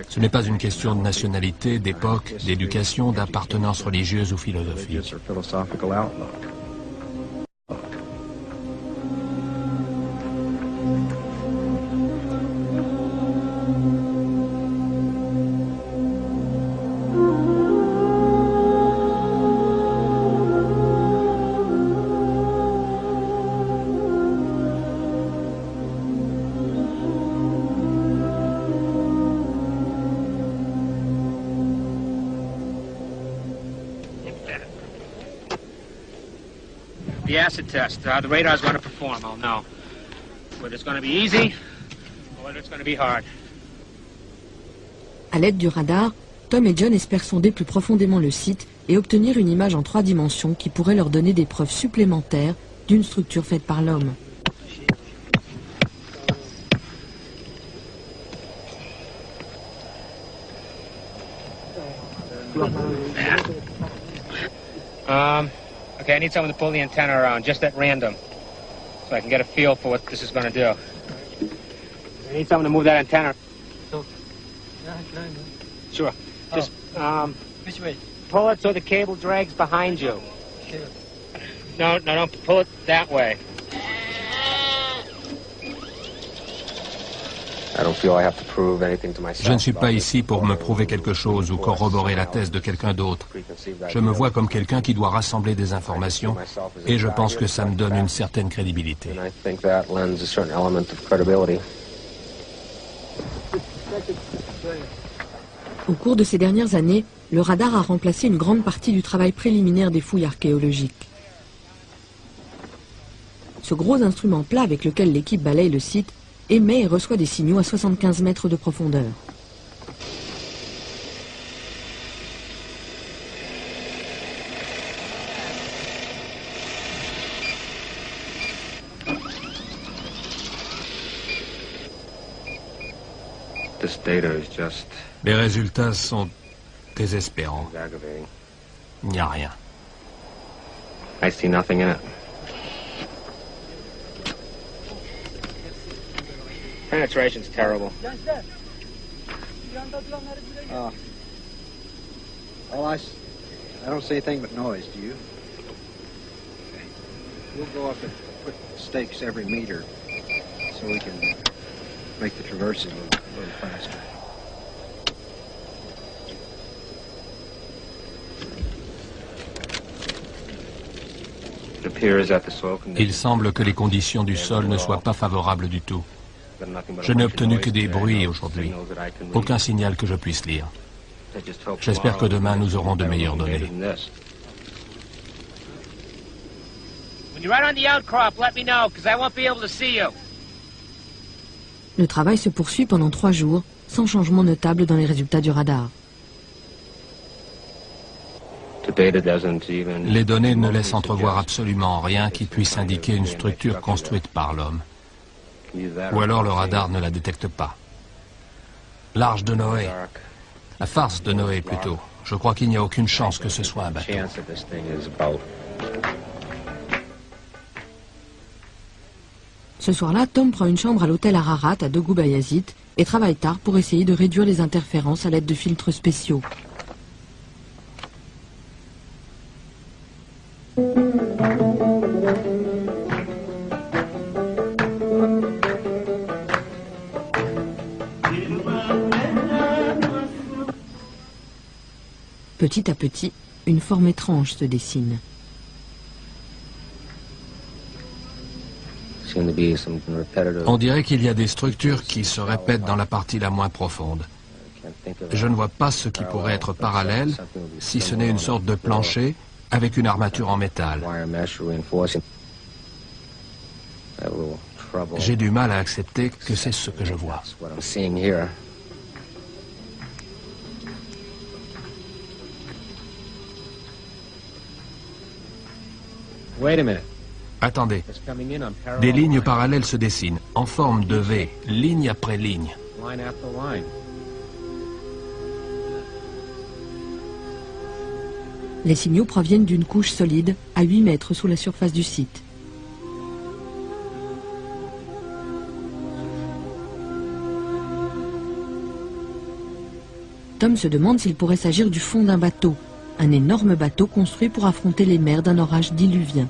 Speaker 6: Ce n'est pas une question de nationalité, d'époque, d'éducation, d'appartenance religieuse ou philosophique.
Speaker 9: The acid test. The radar's going to perform, I'll know. Whether it's going to be easy or whether it's going to be hard.
Speaker 2: À l'aide du radar, Tom et John espèrent sonder plus profondément le site et obtenir une image en 3 dimensions qui pourrait leur donner des preuves supplémentaires d'une structure faite par l'homme.
Speaker 9: Okay, I need someone to pull the antenna around, just at random, so I can get a feel for what this is going to do. I need someone to move that antenna. Sure. Just,
Speaker 13: which way?
Speaker 9: Pull it so the cable drags behind you. No, don't pull it that way.
Speaker 6: Je ne suis pas ici pour me prouver quelque chose ou corroborer la thèse de quelqu'un d'autre. Je me vois comme quelqu'un qui doit rassembler des informations et je pense que ça me donne une certaine crédibilité.
Speaker 2: Au cours de ces dernières années, le radar a remplacé une grande partie du travail préliminaire des fouilles archéologiques. Ce gros instrument plat avec lequel l'équipe balaye le site émet et reçoit des signaux à 75 mètres de profondeur.
Speaker 6: Les résultats sont désespérants. Il n'y a rien.
Speaker 9: I see nothing in it. Penetration's terrible.
Speaker 4: Well, I don't see anything but noise, do you? Okay. We'll go up and put stakes every meter so we can make the traversing a little faster.
Speaker 6: Il semble que les conditions du sol ne soient pas favorables du tout. Je n'ai obtenu que des bruits aujourd'hui. Aucun signal que je puisse lire. J'espère que demain nous aurons de meilleures données.
Speaker 2: Le travail se poursuit pendant 3 jours, sans changement notable dans les résultats du radar.
Speaker 6: Les données ne laissent entrevoir absolument rien qui puisse indiquer une structure construite par l'homme. Ou alors le radar ne la détecte pas. L'Arche de Noé. La farce de Noé plutôt. Je crois qu'il n'y a aucune chance que ce soit un bateau.
Speaker 2: Ce soir-là, Tom prend une chambre à l'hôtel Ararat à Dogu Bayazit et travaille tard pour essayer de réduire les interférences à l'aide de filtres spéciaux. Petit à petit, une forme étrange se dessine.
Speaker 6: On dirait qu'il y a des structures qui se répètent dans la partie la moins profonde. Je ne vois pas ce qui pourrait être parallèle, si ce n'est une sorte de plancher avec une armature en métal. J'ai du mal à accepter que c'est ce que je vois. Attendez. Des lignes parallèles se dessinent, en forme de V, ligne après ligne.
Speaker 2: Les signaux proviennent d'une couche solide à 8 mètres sous la surface du site. Tom se demande s'il pourrait s'agir du fond d'un bateau, un énorme bateau construit pour affronter les mers d'un orage diluvien.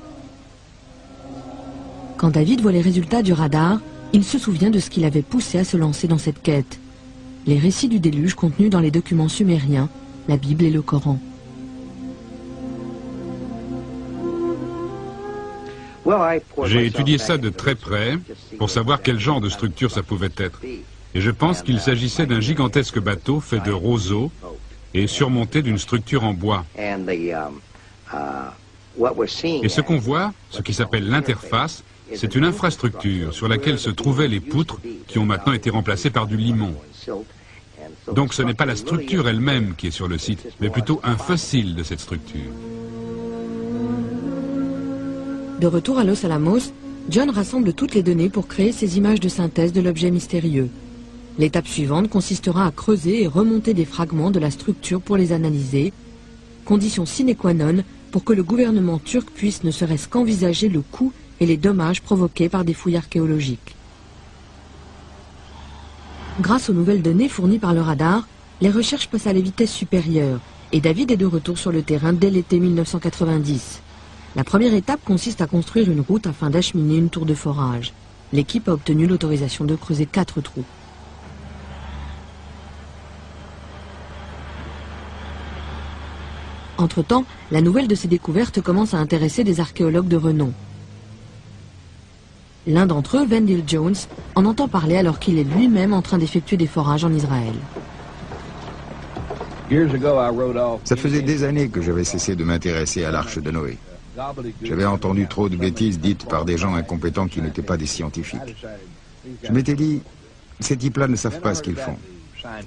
Speaker 2: Quand David voit les résultats du radar, il se souvient de ce qui l'avait poussé à se lancer dans cette quête. Les récits du déluge contenus dans les documents sumériens, la Bible et le Coran.
Speaker 1: J'ai étudié ça de très près pour savoir quel genre de structure ça pouvait être. Et je pense qu'il s'agissait d'un gigantesque bateau fait de roseaux et surmonté d'une structure en bois. Et ce qu'on voit, ce qui s'appelle l'interface, c'est une infrastructure sur laquelle se trouvaient les poutres qui ont maintenant été remplacées par du limon. Donc ce n'est pas la structure elle-même qui est sur le site, mais plutôt un fossile de cette structure.
Speaker 2: De retour à Los Alamos, John rassemble toutes les données pour créer ses images de synthèse de l'objet mystérieux. L'étape suivante consistera à creuser et remonter des fragments de la structure pour les analyser, condition sine qua non pour que le gouvernement turc puisse ne serait-ce qu'envisager le coût et les dommages provoqués par des fouilles archéologiques. Grâce aux nouvelles données fournies par le radar, les recherches passent à la vitesse supérieure et David est de retour sur le terrain dès l'été 1990. La première étape consiste à construire une route afin d'acheminer une tour de forage. L'équipe a obtenu l'autorisation de creuser 4 trous. Entre-temps, la nouvelle de ces découvertes commence à intéresser des archéologues de renom. L'un d'entre eux, Wendell Jones, en entend parler alors qu'il est lui-même en train d'effectuer des forages en Israël.
Speaker 7: Ça faisait des années que j'avais cessé de m'intéresser à l'Arche de Noé. J'avais entendu trop de bêtises dites par des gens incompétents qui n'étaient pas des scientifiques. Je m'étais dit, ces types-là ne savent pas ce qu'ils font.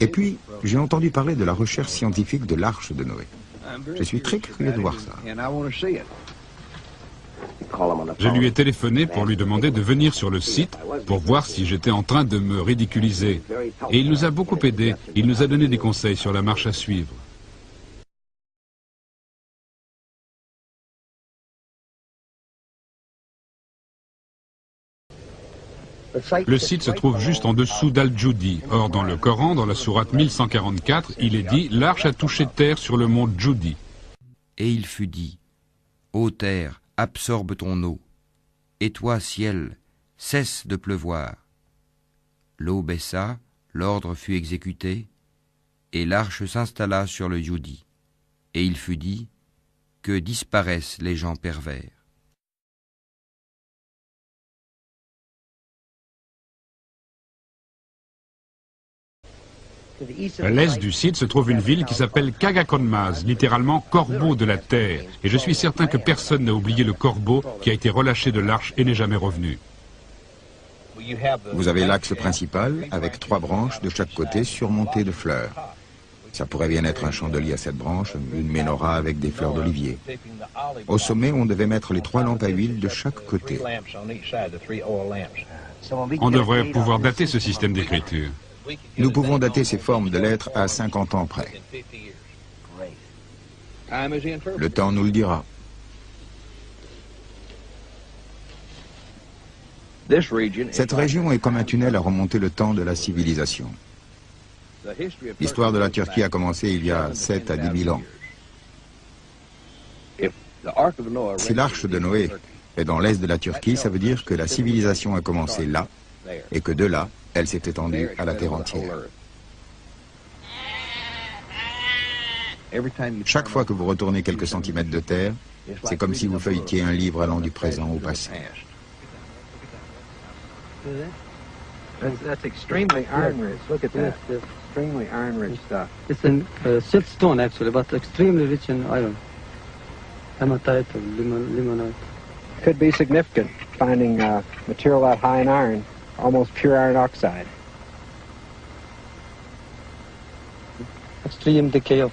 Speaker 7: Et puis, j'ai entendu parler de la recherche scientifique de l'Arche de Noé. Je suis très curieux de voir ça.
Speaker 1: Je lui ai téléphoné pour lui demander de venir sur le site pour voir si j'étais en train de me ridiculiser. Et il nous a beaucoup aidés. Il nous a donné des conseils sur la marche à suivre. Le site se trouve juste en dessous d'Al-Joudi. Or, dans le Coran, dans la sourate 1144, il est dit « L'arche a touché terre sur le mont Joudi ».
Speaker 14: Et il fut dit, ô terre, absorbe ton eau, et toi, ciel, cesse de pleuvoir. L'eau baissa, l'ordre fut exécuté, et l'arche s'installa sur le Joudi. Et il fut dit, que disparaissent les gens pervers.
Speaker 1: À l'est du site se trouve une ville qui s'appelle Kagakonmaz, littéralement corbeau de la terre. Et je suis certain que personne n'a oublié le corbeau qui a été relâché de l'arche et n'est jamais revenu.
Speaker 7: Vous avez l'axe principal avec 3 branches de chaque côté surmontées de fleurs. Ça pourrait bien être un chandelier à 7 branches, une menorah avec des fleurs d'olivier. Au sommet, on devait mettre les 3 lampes à huile de chaque côté.
Speaker 1: On devrait pouvoir dater ce système d'écriture.
Speaker 7: Nous pouvons dater ces formes de lettres à 50 ans près. Le temps nous le dira. Cette région est comme un tunnel à remonter le temps de la civilisation. L'histoire de la Turquie a commencé il y a 7 à 10 000 ans. Si l'arche de Noé est dans l'est de la Turquie, ça veut dire que la civilisation a commencé là, et que de là, elle s'est étendue à la terre entière. Chaque fois que vous retournez quelques centimètres de terre, c'est comme si vous feuilletiez un livre allant du présent au passé.
Speaker 4: That's extremely iron-rich. Look at that. Extremely iron-rich stuff.
Speaker 13: It's in siltstone actually, but extremely rich in iron. Hematite or limonite.
Speaker 4: Could be significant, finding material that high in iron, almost pure iron oxide.
Speaker 13: Extreme decay of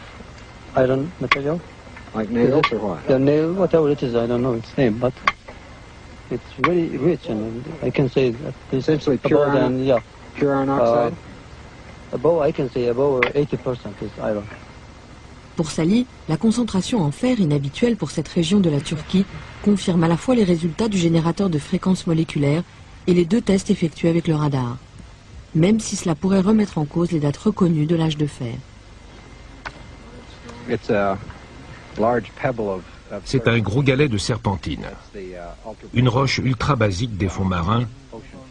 Speaker 13: iron material.
Speaker 4: Like nails or what?
Speaker 13: The nail, whatever it is, I don't know its name, but it's very rich, and I can say that it's
Speaker 4: essentially pure iron.
Speaker 13: Yeah.
Speaker 4: Pure iron oxide.
Speaker 13: Above, I can say above 80% is iron.
Speaker 2: Pour Sally, la concentration en fer inhabituelle pour cette région de la Turquie confirme à la fois les résultats du générateur de fréquences moléculaires et les 2 tests effectués avec le radar, même si cela pourrait remettre en cause les dates reconnues de l'âge de fer.
Speaker 3: C'est un gros galet de serpentine, une roche ultra basique des fonds marins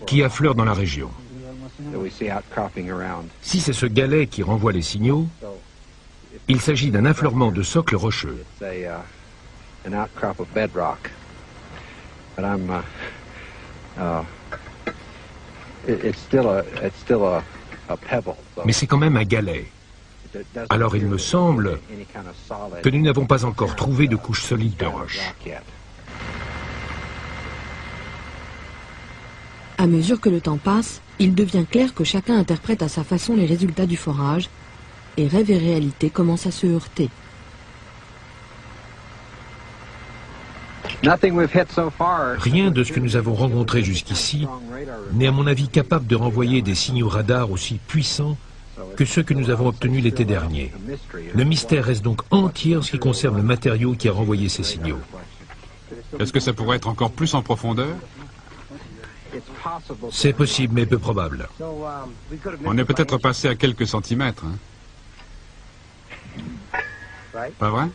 Speaker 3: qui affleure dans la région. Si c'est ce galet qui renvoie les signaux, il s'agit d'un affleurement de socle rocheux. Mais c'est quand même un galet. Alors il me semble que nous n'avons pas encore trouvé de couche solide de roche.
Speaker 2: À mesure que le temps passe, il devient clair que chacun interprète à sa façon les résultats du forage, et rêve et réalité commencent à se heurter.
Speaker 3: Rien de ce que nous avons rencontré jusqu'ici n'est à mon avis capable de renvoyer des signaux radars aussi puissants que ceux que nous avons obtenus l'été dernier. Le mystère reste donc entier en ce qui concerne le matériau qui a renvoyé ces signaux.
Speaker 1: Est-ce que ça pourrait être encore plus en profondeur?
Speaker 3: C'est possible, mais peu probable.
Speaker 1: On est peut-être passé à quelques centimètres. Hein? Pas vrai?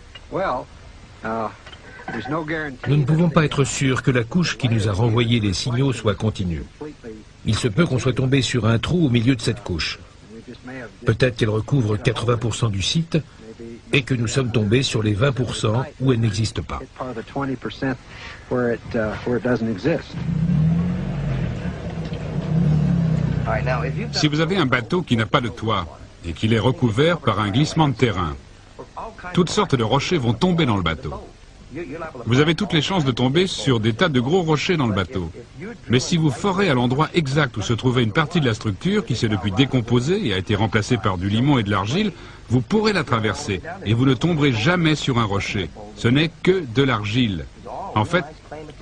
Speaker 3: Nous ne pouvons pas être sûrs que la couche qui nous a renvoyé les signaux soit continue. Il se peut qu'on soit tombé sur un trou au milieu de cette couche. Peut-être qu'elle recouvre 80% du site et que nous sommes tombés sur les 20% où elle n'existe pas.
Speaker 1: Si vous avez un bateau qui n'a pas de toit et qu'il est recouvert par un glissement de terrain, toutes sortes de rochers vont tomber dans le bateau. Vous avez toutes les chances de tomber sur des tas de gros rochers dans le bateau. Mais si vous forez à l'endroit exact où se trouvait une partie de la structure qui s'est depuis décomposée et a été remplacée par du limon et de l'argile, vous pourrez la traverser et vous ne tomberez jamais sur un rocher. Ce n'est que de l'argile. En fait,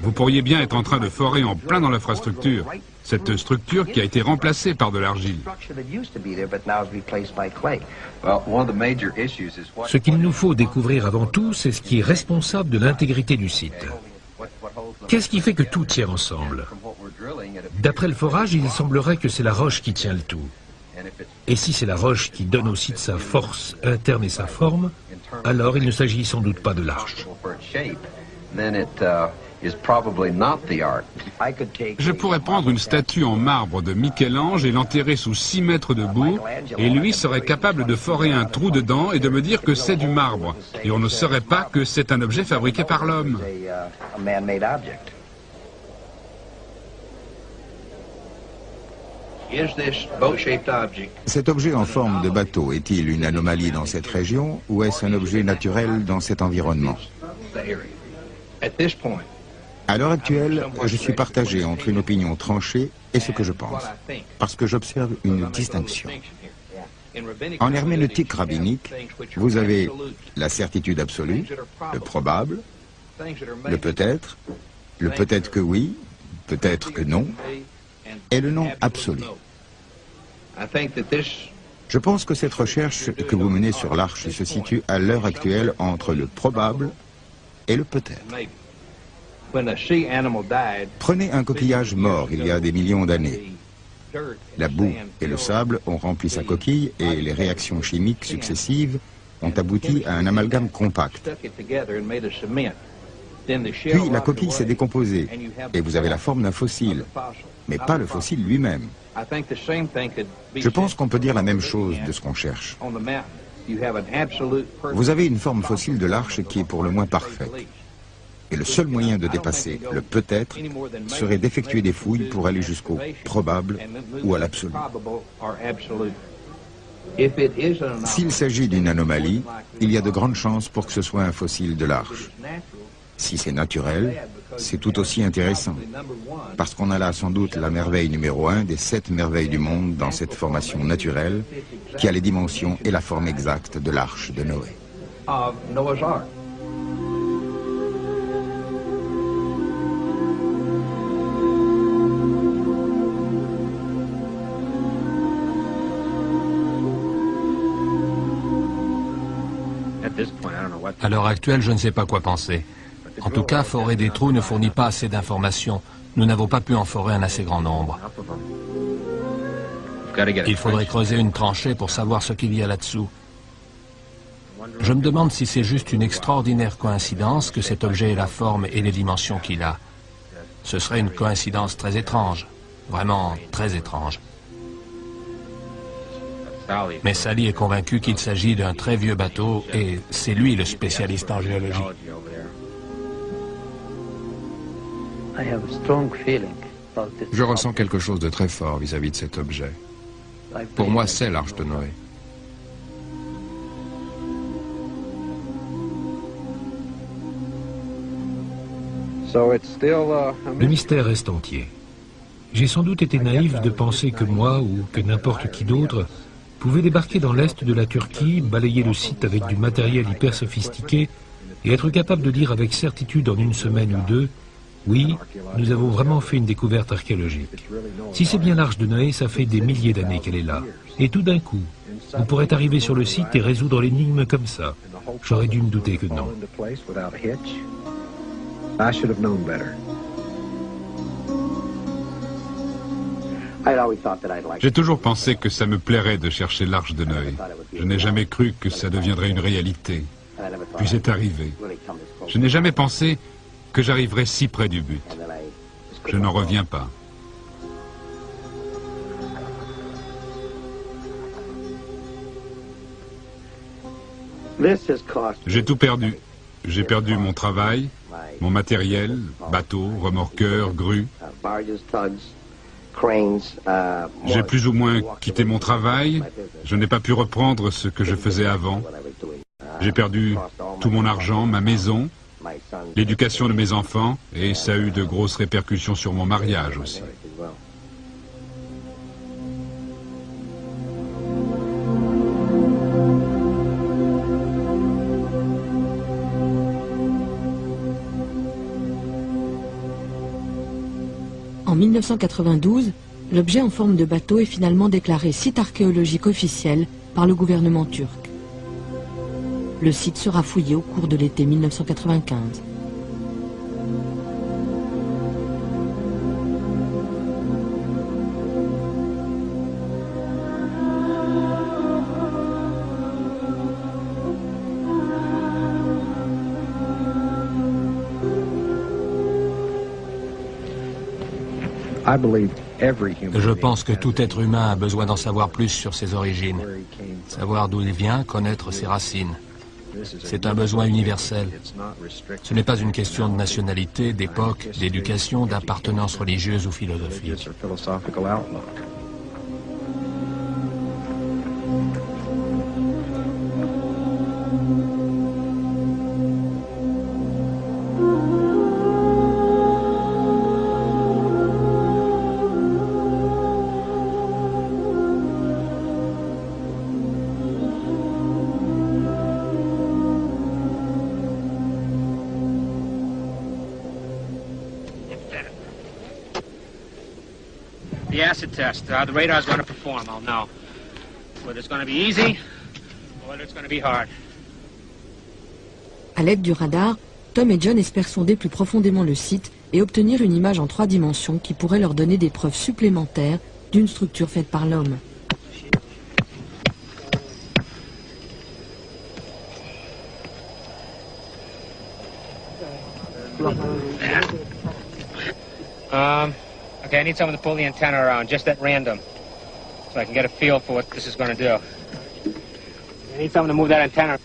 Speaker 1: vous pourriez bien être en train de forer en plein dans l'infrastructure. Cette structure qui a été remplacée par de l'argile.
Speaker 3: Ce qu'il nous faut découvrir avant tout, c'est ce qui est responsable de l'intégrité du site. Qu'est-ce qui fait que tout tient ensemble? D'après le forage, il semblerait que c'est la roche qui tient le tout. Et si c'est la roche qui donne au site sa force interne et sa forme, alors il ne s'agit sans doute pas de l'arche.
Speaker 1: Je pourrais prendre une statue en marbre de Michel-Ange et l'enterrer sous 6 mètres de boue, et lui serait capable de forer un trou dedans et de me dire que c'est du marbre. Et on ne saurait pas que c'est un objet fabriqué par l'homme.
Speaker 7: Cet objet en forme de bateau est-il une anomalie dans cette région ou est-ce un objet naturel dans cet environnement? À l'heure actuelle, je suis partagé entre une opinion tranchée et ce que je pense, parce que j'observe une distinction. En herméneutique rabbinique, vous avez la certitude absolue, le probable, le peut-être que oui, peut-être que non, et le non absolu. Je pense que cette recherche que vous menez sur l'arche se situe à l'heure actuelle entre le probable et le peut-être. Prenez un coquillage mort il y a des millions d'années. La boue et le sable ont rempli sa coquille et les réactions chimiques successives ont abouti à un amalgame compact. Puis la coquille s'est décomposée et vous avez la forme d'un fossile, mais pas le fossile lui-même. Je pense qu'on peut dire la même chose de ce qu'on cherche. Vous avez une forme fossile de l'arche qui est pour le moins parfaite. Et le seul moyen de dépasser le peut-être serait d'effectuer des fouilles pour aller jusqu'au probable ou à l'absolu. S'il s'agit d'une anomalie, il y a de grandes chances pour que ce soit un fossile de l'arche. Si c'est naturel, c'est tout aussi intéressant, parce qu'on a là sans doute la merveille numéro 1 des 7 merveilles du monde dans cette formation naturelle qui a les dimensions et la forme exacte de l'arche de Noé.
Speaker 6: À l'heure actuelle, je ne sais pas quoi penser. En tout cas, forer des trous ne fournit pas assez d'informations. Nous n'avons pas pu en forer un assez grand nombre. Il faudrait creuser une tranchée pour savoir ce qu'il y a là-dessous. Je me demande si c'est juste une extraordinaire coïncidence que cet objet ait la forme et les dimensions qu'il a. Ce serait une coïncidence très étrange. Vraiment très étrange. Mais Sally est convaincu qu'il s'agit d'un très vieux bateau et c'est lui le spécialiste en géologie.
Speaker 12: Je ressens quelque chose de très fort vis-à-vis de cet objet. Pour moi, c'est l'arche de Noé.
Speaker 3: Le mystère reste entier. J'ai sans doute été naïf de penser que moi ou que n'importe qui d'autre pouvait débarquer dans l'est de la Turquie, balayer le site avec du matériel hyper sophistiqué et être capable de dire avec certitude en une semaine ou deux « Oui, nous avons vraiment fait une découverte archéologique. Si c'est bien l'arche de Noé, ça fait des milliers d'années qu'elle est là. Et tout d'un coup, on pourrait arriver sur le site et résoudre l'énigme comme ça. J'aurais dû me douter que non. »
Speaker 1: J'ai toujours pensé que ça me plairait de chercher l'arche de Noé. Je n'ai jamais cru que ça deviendrait une réalité. Puis c'est arrivé. Je n'ai jamais pensé que j'arriverais si près du but. Je n'en reviens pas. J'ai tout perdu. J'ai perdu mon travail, mon matériel, bateau, remorqueur, grue. J'ai plus ou moins quitté mon travail. Je n'ai pas pu reprendre ce que je faisais avant. J'ai perdu tout mon argent, ma maison, l'éducation de mes enfants, et ça a eu de grosses répercussions sur mon mariage aussi.
Speaker 2: En 1992, l'objet en forme de bateau est finalement déclaré site archéologique officiel par le gouvernement turc. Le site sera fouillé au cours de l'été 1995.
Speaker 6: Je pense que tout être humain a besoin d'en savoir plus sur ses origines, savoir d'où il vient, connaître ses racines. C'est un besoin universel. Ce n'est pas une question de nationalité, d'époque, d'éducation, d'appartenance religieuse ou philosophique.
Speaker 9: The acid test. The radar's going to perform, I'll know. Whether it's going to be easy, or whether it's going to be hard.
Speaker 2: À l'aide du radar, Tom et John espèrent sonder plus profondément le site et obtenir une image en 3 dimensions qui pourrait leur donner des preuves supplémentaires d'une structure faite par l'homme.
Speaker 9: Okay, I need someone to pull the antenna around, just at random, so I can get a feel for what this is going to do. I need someone to move that antenna.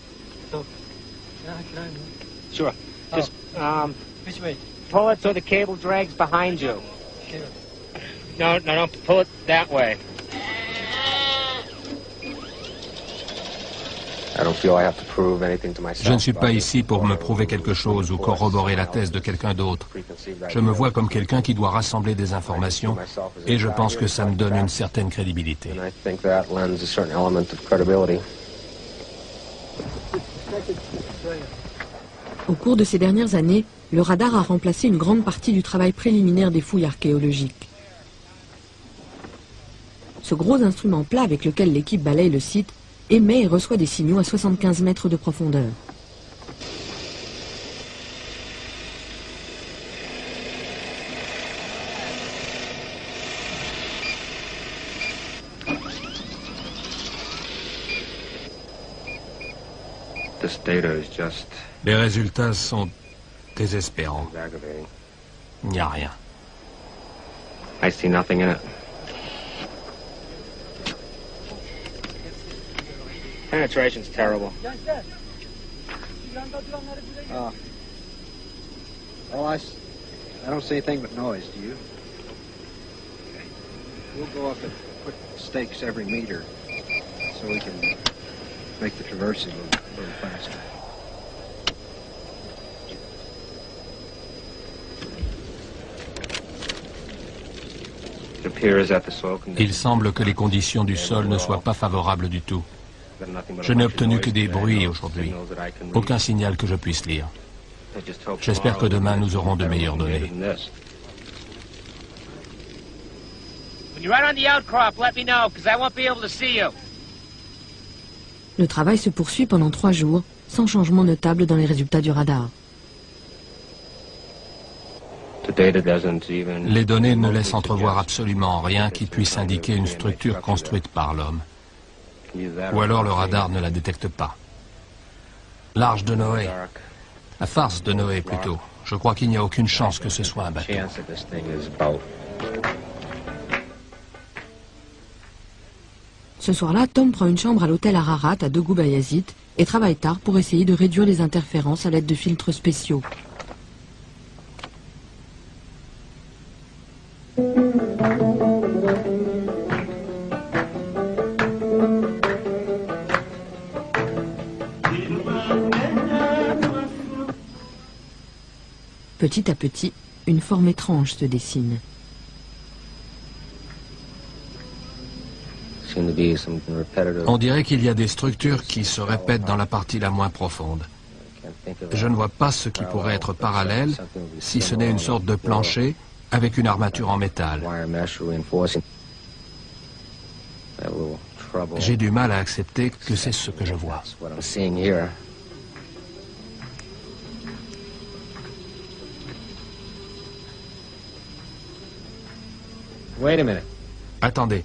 Speaker 9: Sure. Just,
Speaker 11: which way?
Speaker 9: Pull it so the cable drags behind you. No, pull it that way.
Speaker 6: Je ne suis pas ici pour me prouver quelque chose ou corroborer la thèse de quelqu'un d'autre. Je me vois comme quelqu'un qui doit rassembler des informations et je pense que ça me donne une certaine crédibilité.
Speaker 2: Au cours de ces dernières années, le radar a remplacé une grande partie du travail préliminaire des fouilles archéologiques. Ce gros instrument plat avec lequel l'équipe balaye le site émet et reçoit des signaux à 75 mètres de profondeur.
Speaker 6: Les résultats sont désespérants. Il n'y a rien.
Speaker 9: I see nothing in it. Penetration's terrible.
Speaker 4: Well, I don't see anything but noise, do you? Okay. We'll go up and put stakes every meter so we can make the traversing a little faster.
Speaker 6: Il semble que les conditions du sol ne soient pas favorables du tout. Je n'ai obtenu que des bruits aujourd'hui. Aucun signal que je puisse lire. J'espère que demain nous aurons de meilleures données.
Speaker 2: Le travail se poursuit pendant 3 jours, sans changement notable dans les résultats du radar.
Speaker 6: Les données ne laissent entrevoir absolument rien qui puisse indiquer une structure construite par l'homme. Ou alors le radar ne la détecte pas. L'Arche de Noé. La farce de Noé, plutôt. Je crois qu'il n'y a aucune chance que ce soit un bateau.
Speaker 2: Ce soir-là, Tom prend une chambre à l'hôtel Ararat à Dogu Bayazit et travaille tard pour essayer de réduire les interférences à l'aide de filtres spéciaux. Petit à petit, une forme étrange se dessine.
Speaker 6: On dirait qu'il y a des structures qui se répètent dans la partie la moins profonde. Je ne vois pas ce qui pourrait être parallèle, si ce n'est une sorte de plancher avec une armature en métal. J'ai du mal à accepter que c'est ce que je vois. Attendez.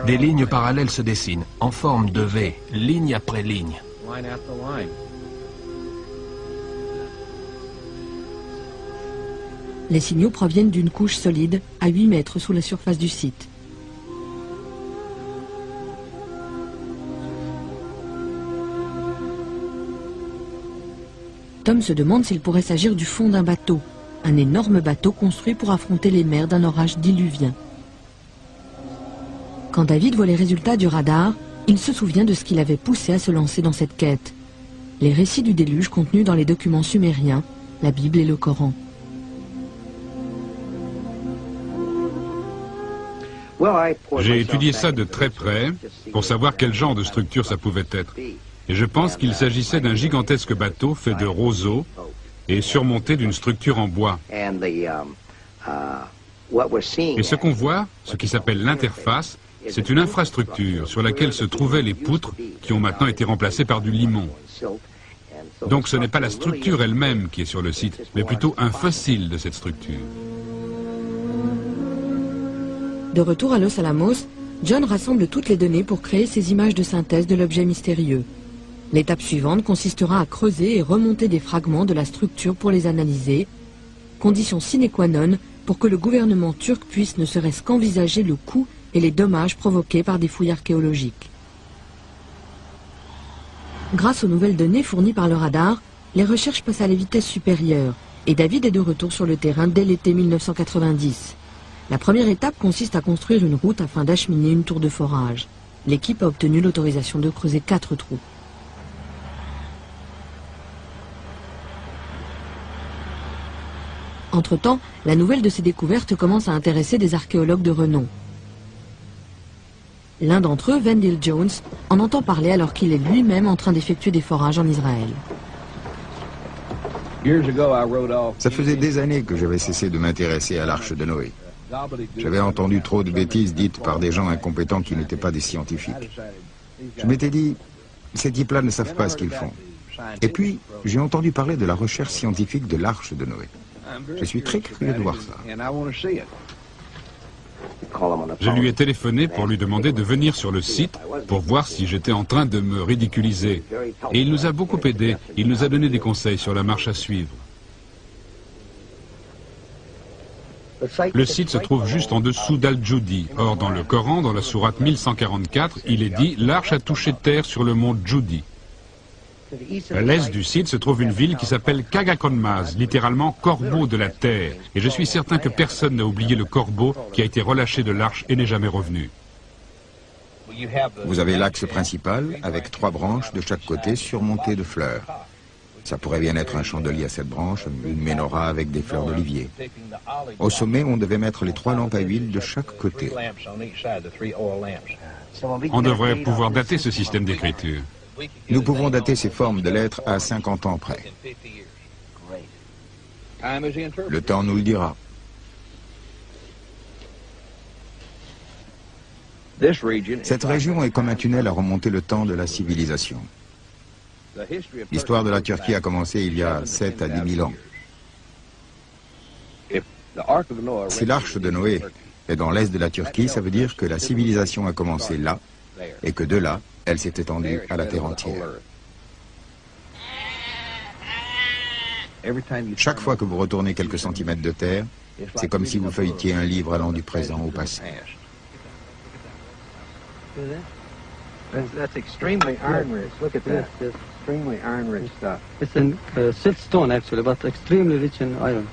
Speaker 6: Des lignes parallèles se dessinent, en forme de V, ligne après ligne.
Speaker 2: Les signaux proviennent d'une couche solide à 8 mètres sous la surface du site. Tom se demande s'il pourrait s'agir du fond d'un bateau, un énorme bateau construit pour affronter les mers d'un orage diluvien. Quand David voit les résultats du radar, il se souvient de ce qui l'avait poussé à se lancer dans cette quête. Les récits du déluge contenus dans les documents sumériens, la Bible et le Coran.
Speaker 1: J'ai étudié ça de très près pour savoir quel genre de structure ça pouvait être. Et je pense qu'il s'agissait d'un gigantesque bateau fait de roseaux et surmonté d'une structure en bois. Et ce qu'on voit, ce qui s'appelle l'interface, c'est une infrastructure sur laquelle se trouvaient les poutres qui ont maintenant été remplacées par du limon. Donc ce n'est pas la structure elle-même qui est sur le site, mais plutôt un fossile de cette structure.
Speaker 2: De retour à Los Alamos, John rassemble toutes les données pour créer ses images de synthèse de l'objet mystérieux. L'étape suivante consistera à creuser et remonter des fragments de la structure pour les analyser, condition sine qua non pour que le gouvernement turc puisse ne serait-ce qu'envisager le coût et les dommages provoqués par des fouilles archéologiques. Grâce aux nouvelles données fournies par le radar, les recherches passent à la vitesse supérieure et David est de retour sur le terrain dès l'été 1990. La première étape consiste à construire une route afin d'acheminer une tour de forage. L'équipe a obtenu l'autorisation de creuser 4 trous. Entre-temps, la nouvelle de ces découvertes commence à intéresser des archéologues de renom. L'un d'entre eux, Wendell Jones, en entend parler alors qu'il est lui-même en train d'effectuer des forages en Israël.
Speaker 7: Ça faisait des années que j'avais cessé de m'intéresser à l'arche de Noé. J'avais entendu trop de bêtises dites par des gens incompétents qui n'étaient pas des scientifiques. Je m'étais dit, ces types-là ne savent pas ce qu'ils font. Et puis, j'ai entendu parler de la recherche scientifique de l'arche de Noé. Je suis très curieux de voir ça.
Speaker 1: Je lui ai téléphoné pour lui demander de venir sur le site pour voir si j'étais en train de me ridiculiser. Et il nous a beaucoup aidés. Il nous a donné des conseils sur la marche à suivre. Le site se trouve juste en dessous d'Al-Judi. Or, dans le Coran, dans la sourate 1144, il est dit « L'arche a touché terre sur le mont Judi ». À l'est du site se trouve une ville qui s'appelle Kagakonmaz, littéralement « corbeau de la terre ». Et je suis certain que personne n'a oublié le corbeau qui a été relâché de l'arche et n'est jamais revenu.
Speaker 7: Vous avez l'axe principal avec 3 branches de chaque côté surmontées de fleurs. Ça pourrait bien être un chandelier à 7 branches, une menorah avec des fleurs d'olivier. Au sommet, on devait mettre les 3 lampes à huile de chaque côté.
Speaker 1: On devrait pouvoir dater ce système d'écriture.
Speaker 7: Nous pouvons dater ces formes de lettres à 50 ans près. Le temps nous le dira. Cette région est comme un tunnel à remonter le temps de la civilisation. L'histoire de la Turquie a commencé il y a 7 à 10 000 ans. Si l'arche de Noé est dans l'est de la Turquie, ça veut dire que la civilisation a commencé là, et que de là, elle s'est étendue à la terre entière. Chaque fois que vous retournez quelques centimètres de terre, c'est comme si vous feuilletiez un livre allant du présent au passé.
Speaker 4: That's extremely iron-rich. Look at that. Extremely iron-rich stuff.
Speaker 13: It's in siltstone actually, but extremely rich in iron.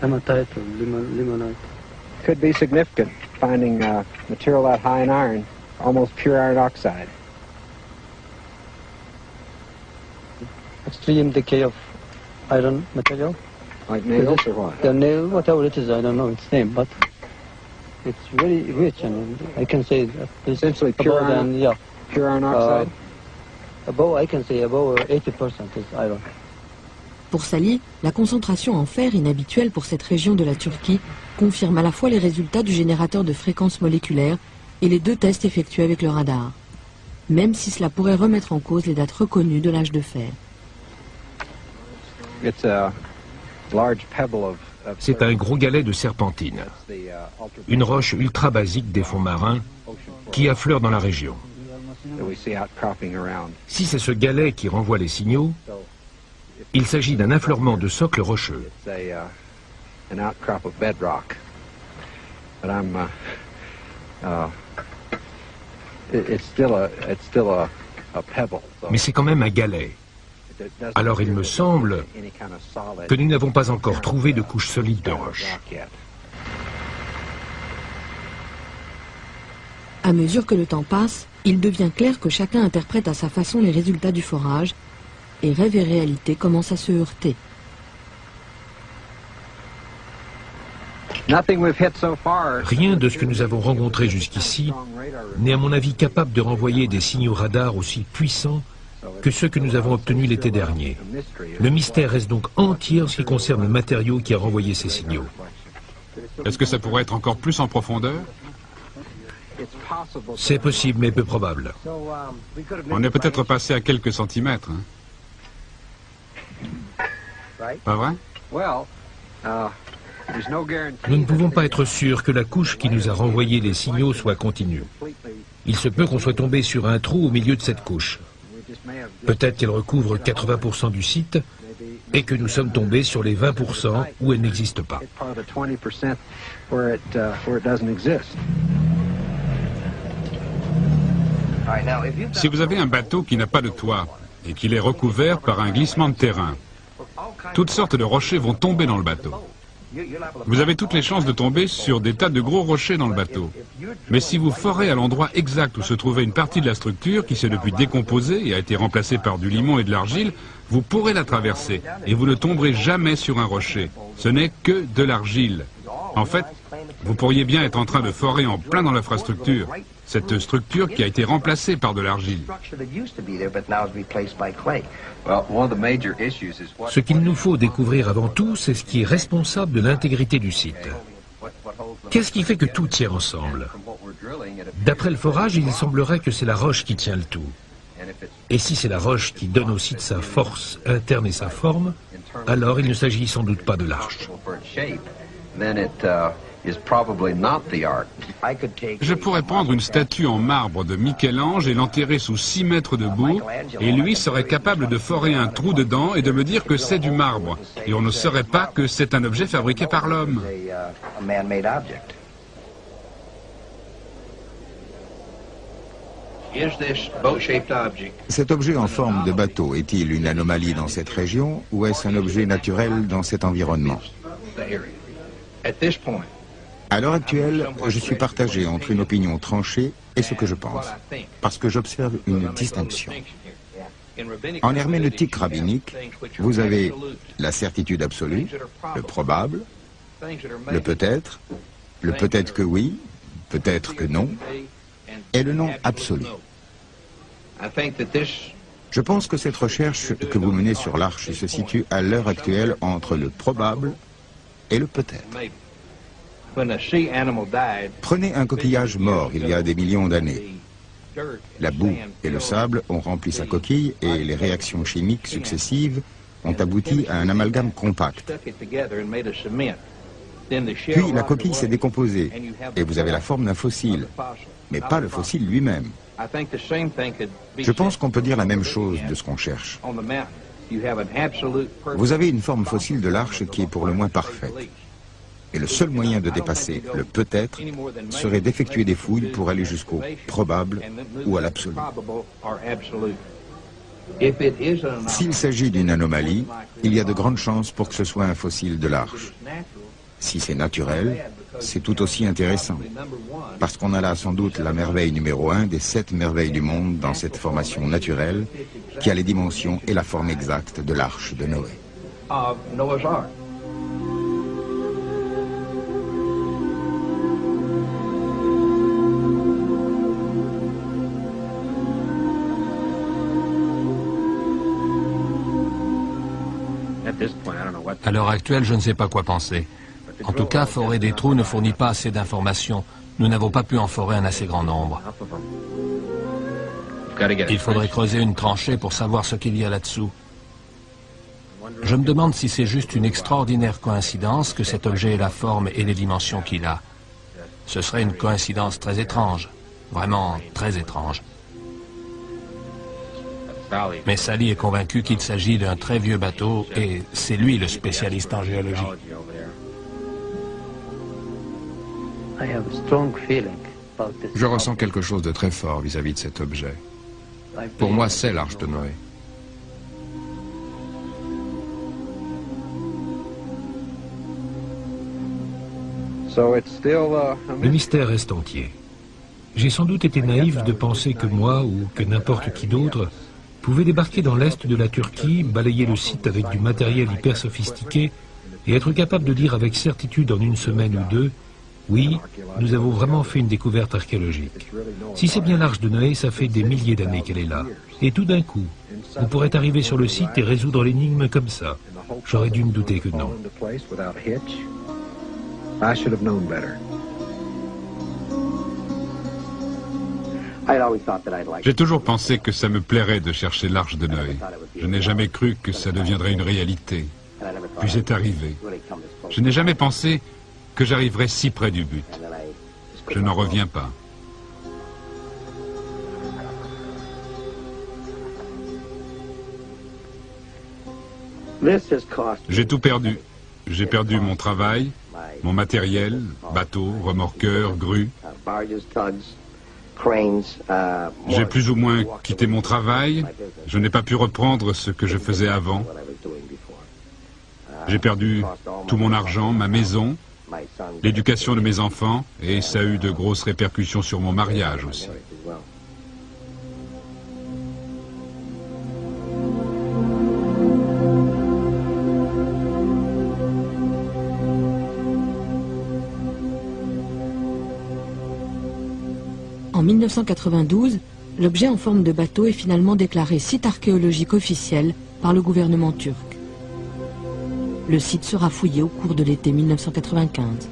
Speaker 13: Hematite or limonite.
Speaker 4: Could be significant, finding material that high in iron, almost pure iron oxide.
Speaker 13: Extreme decay of iron material.
Speaker 4: Like nails or what?
Speaker 13: The nail, whatever it is, I don't know its name, but it's very rich, and I can say that it's
Speaker 4: essentially pure iron.
Speaker 13: Yeah,
Speaker 4: pure iron oxide.
Speaker 13: Above, I can say above 80% is iron.
Speaker 2: Pour Sally, la concentration en fer inhabituelle pour cette région de la Turquie confirme à la fois les résultats du générateur de fréquences moléculaires et les 2 tests effectués avec le radar, même si cela pourrait remettre en cause les dates reconnues de l'âge de fer.
Speaker 3: C'est un gros galet de serpentine, une roche ultra basique des fonds marins qui affleure dans la région. Si c'est ce galet qui renvoie les signaux, il s'agit d'un affleurement de socle rocheux.
Speaker 4: an outcrop of bedrock. But it's still a pebble.
Speaker 3: Mais c'est quand même un galet. Alors il me semble que nous n'avons pas encore trouvé de couche solide de roche.
Speaker 2: À mesure que le temps passe, il devient clair que chacun interprète à sa façon les résultats du forage, et rêve et réalité commencent à se heurter.
Speaker 3: Rien de ce que nous avons rencontré jusqu'ici n'est à mon avis capable de renvoyer des signaux radars aussi puissants que ceux que nous avons obtenus l'été dernier. Le mystère reste donc entier en ce qui concerne le matériau qui a renvoyé ces signaux.
Speaker 1: Est-ce que ça pourrait être encore plus en profondeur?
Speaker 3: C'est possible, mais peu probable.
Speaker 1: On est peut-être passé à quelques centimètres. Hein? Pas vrai?
Speaker 3: Nous ne pouvons pas être sûrs que la couche qui nous a renvoyé les signaux soit continue. Il se peut qu'on soit tombé sur un trou au milieu de cette couche. Peut-être qu'elle recouvre 80% du site et que nous sommes tombés sur les 20% où elle n'existe pas.
Speaker 1: Si vous avez un bateau qui n'a pas de toit et qu'il est recouvert par un glissement de terrain, toutes sortes de rochers vont tomber dans le bateau. Vous avez toutes les chances de tomber sur des tas de gros rochers dans le bateau. Mais si vous forez à l'endroit exact où se trouvait une partie de la structure qui s'est depuis décomposée et a été remplacée par du limon et de l'argile, vous pourrez la traverser et vous ne tomberez jamais sur un rocher. Ce n'est que de l'argile. En fait, vous pourriez bien être en train de forer en plein dans l'infrastructure, cette structure qui a été remplacée par de l'argile.
Speaker 3: Ce qu'il nous faut découvrir avant tout, c'est ce qui est responsable de l'intégrité du site. Qu'est-ce qui fait que tout tient ensemble? D'après le forage, il semblerait que c'est la roche qui tient le tout. Et si c'est la roche qui donne au site sa force interne et sa forme, alors il ne s'agit sans doute pas de l'arche.
Speaker 1: Je pourrais prendre une statue en marbre de Michel-Ange et l'enterrer sous 6 mètres de boue, et lui serait capable de forer un trou dedans et de me dire que c'est du marbre. Et on ne saurait pas que c'est un objet fabriqué par l'homme.
Speaker 7: Cet objet en forme de bateau est-il une anomalie dans cette région ou est-ce un objet naturel dans cet environnement? À l'heure actuelle, je suis partagé entre une opinion tranchée et ce que je pense, parce que j'observe une distinction. En herméneutique rabbinique, vous avez la certitude absolue, le probable, le peut-être que oui, peut-être que non, et le non absolu. Je pense que cette recherche que vous menez sur l'arche se situe à l'heure actuelle entre le probable et le peut-être. Prenez un coquillage mort il y a des millions d'années. La boue et le sable ont rempli sa coquille et les réactions chimiques successives ont abouti à un amalgame compact. Puis la coquille s'est décomposée et vous avez la forme d'un fossile, mais pas le fossile lui-même. Je pense qu'on peut dire la même chose de ce qu'on cherche. Vous avez une forme fossile de l'arche qui est pour le moins parfaite. Et le seul moyen de dépasser le peut-être serait d'effectuer des fouilles pour aller jusqu'au probable ou à l'absolu. S'il s'agit d'une anomalie, il y a de grandes chances pour que ce soit un fossile de l'arche. Si c'est naturel, c'est tout aussi intéressant, parce qu'on a là sans doute la merveille numéro 1 des 7 merveilles du monde dans cette formation naturelle qui a les dimensions et la forme exacte de l'arche de Noé.
Speaker 6: À l'heure actuelle, je ne sais pas quoi penser. En tout cas, forer des trous ne fournit pas assez d'informations. Nous n'avons pas pu en forer un assez grand nombre. Il faudrait creuser une tranchée pour savoir ce qu'il y a là-dessous. Je me demande si c'est juste une extraordinaire coïncidence que cet objet ait la forme et les dimensions qu'il a. Ce serait une coïncidence très étrange. Vraiment très étrange. Mais Sally est convaincu qu'il s'agit d'un très vieux bateau et c'est lui le spécialiste en géologie.
Speaker 12: Je ressens quelque chose de très fort vis-à-vis de cet objet. Pour moi, c'est l'Arche de Noé.
Speaker 3: Le mystère reste entier. J'ai sans doute été naïf de penser que moi, ou que n'importe qui d'autre, pouvait débarquer dans l'est de la Turquie, balayer le site avec du matériel hyper sophistiqué et être capable de dire avec certitude en une semaine ou deux, oui, nous avons vraiment fait une découverte archéologique. Si c'est bien l'Arche de Noé, ça fait des milliers d'années qu'elle est là. Et tout d'un coup, on pourrait arriver sur le site et résoudre l'énigme comme ça. J'aurais dû me douter que non.
Speaker 1: J'ai toujours pensé que ça me plairait de chercher l'Arche de Noé. Je n'ai jamais cru que ça deviendrait une réalité. Puis c'est arrivé. Je n'ai jamais pensé que j'arriverais si près du but. Je n'en reviens pas. J'ai tout perdu. J'ai perdu mon travail, mon matériel, bateau, remorqueur, grue. J'ai plus ou moins quitté mon travail. Je n'ai pas pu reprendre ce que je faisais avant. J'ai perdu tout mon argent, ma maison, l'éducation de mes enfants, et ça a eu de grosses répercussions sur mon mariage aussi.
Speaker 2: En 1992, l'objet en forme de bateau est finalement déclaré site archéologique officiel par le gouvernement turc. Le site sera fouillé au cours de l'été 1995.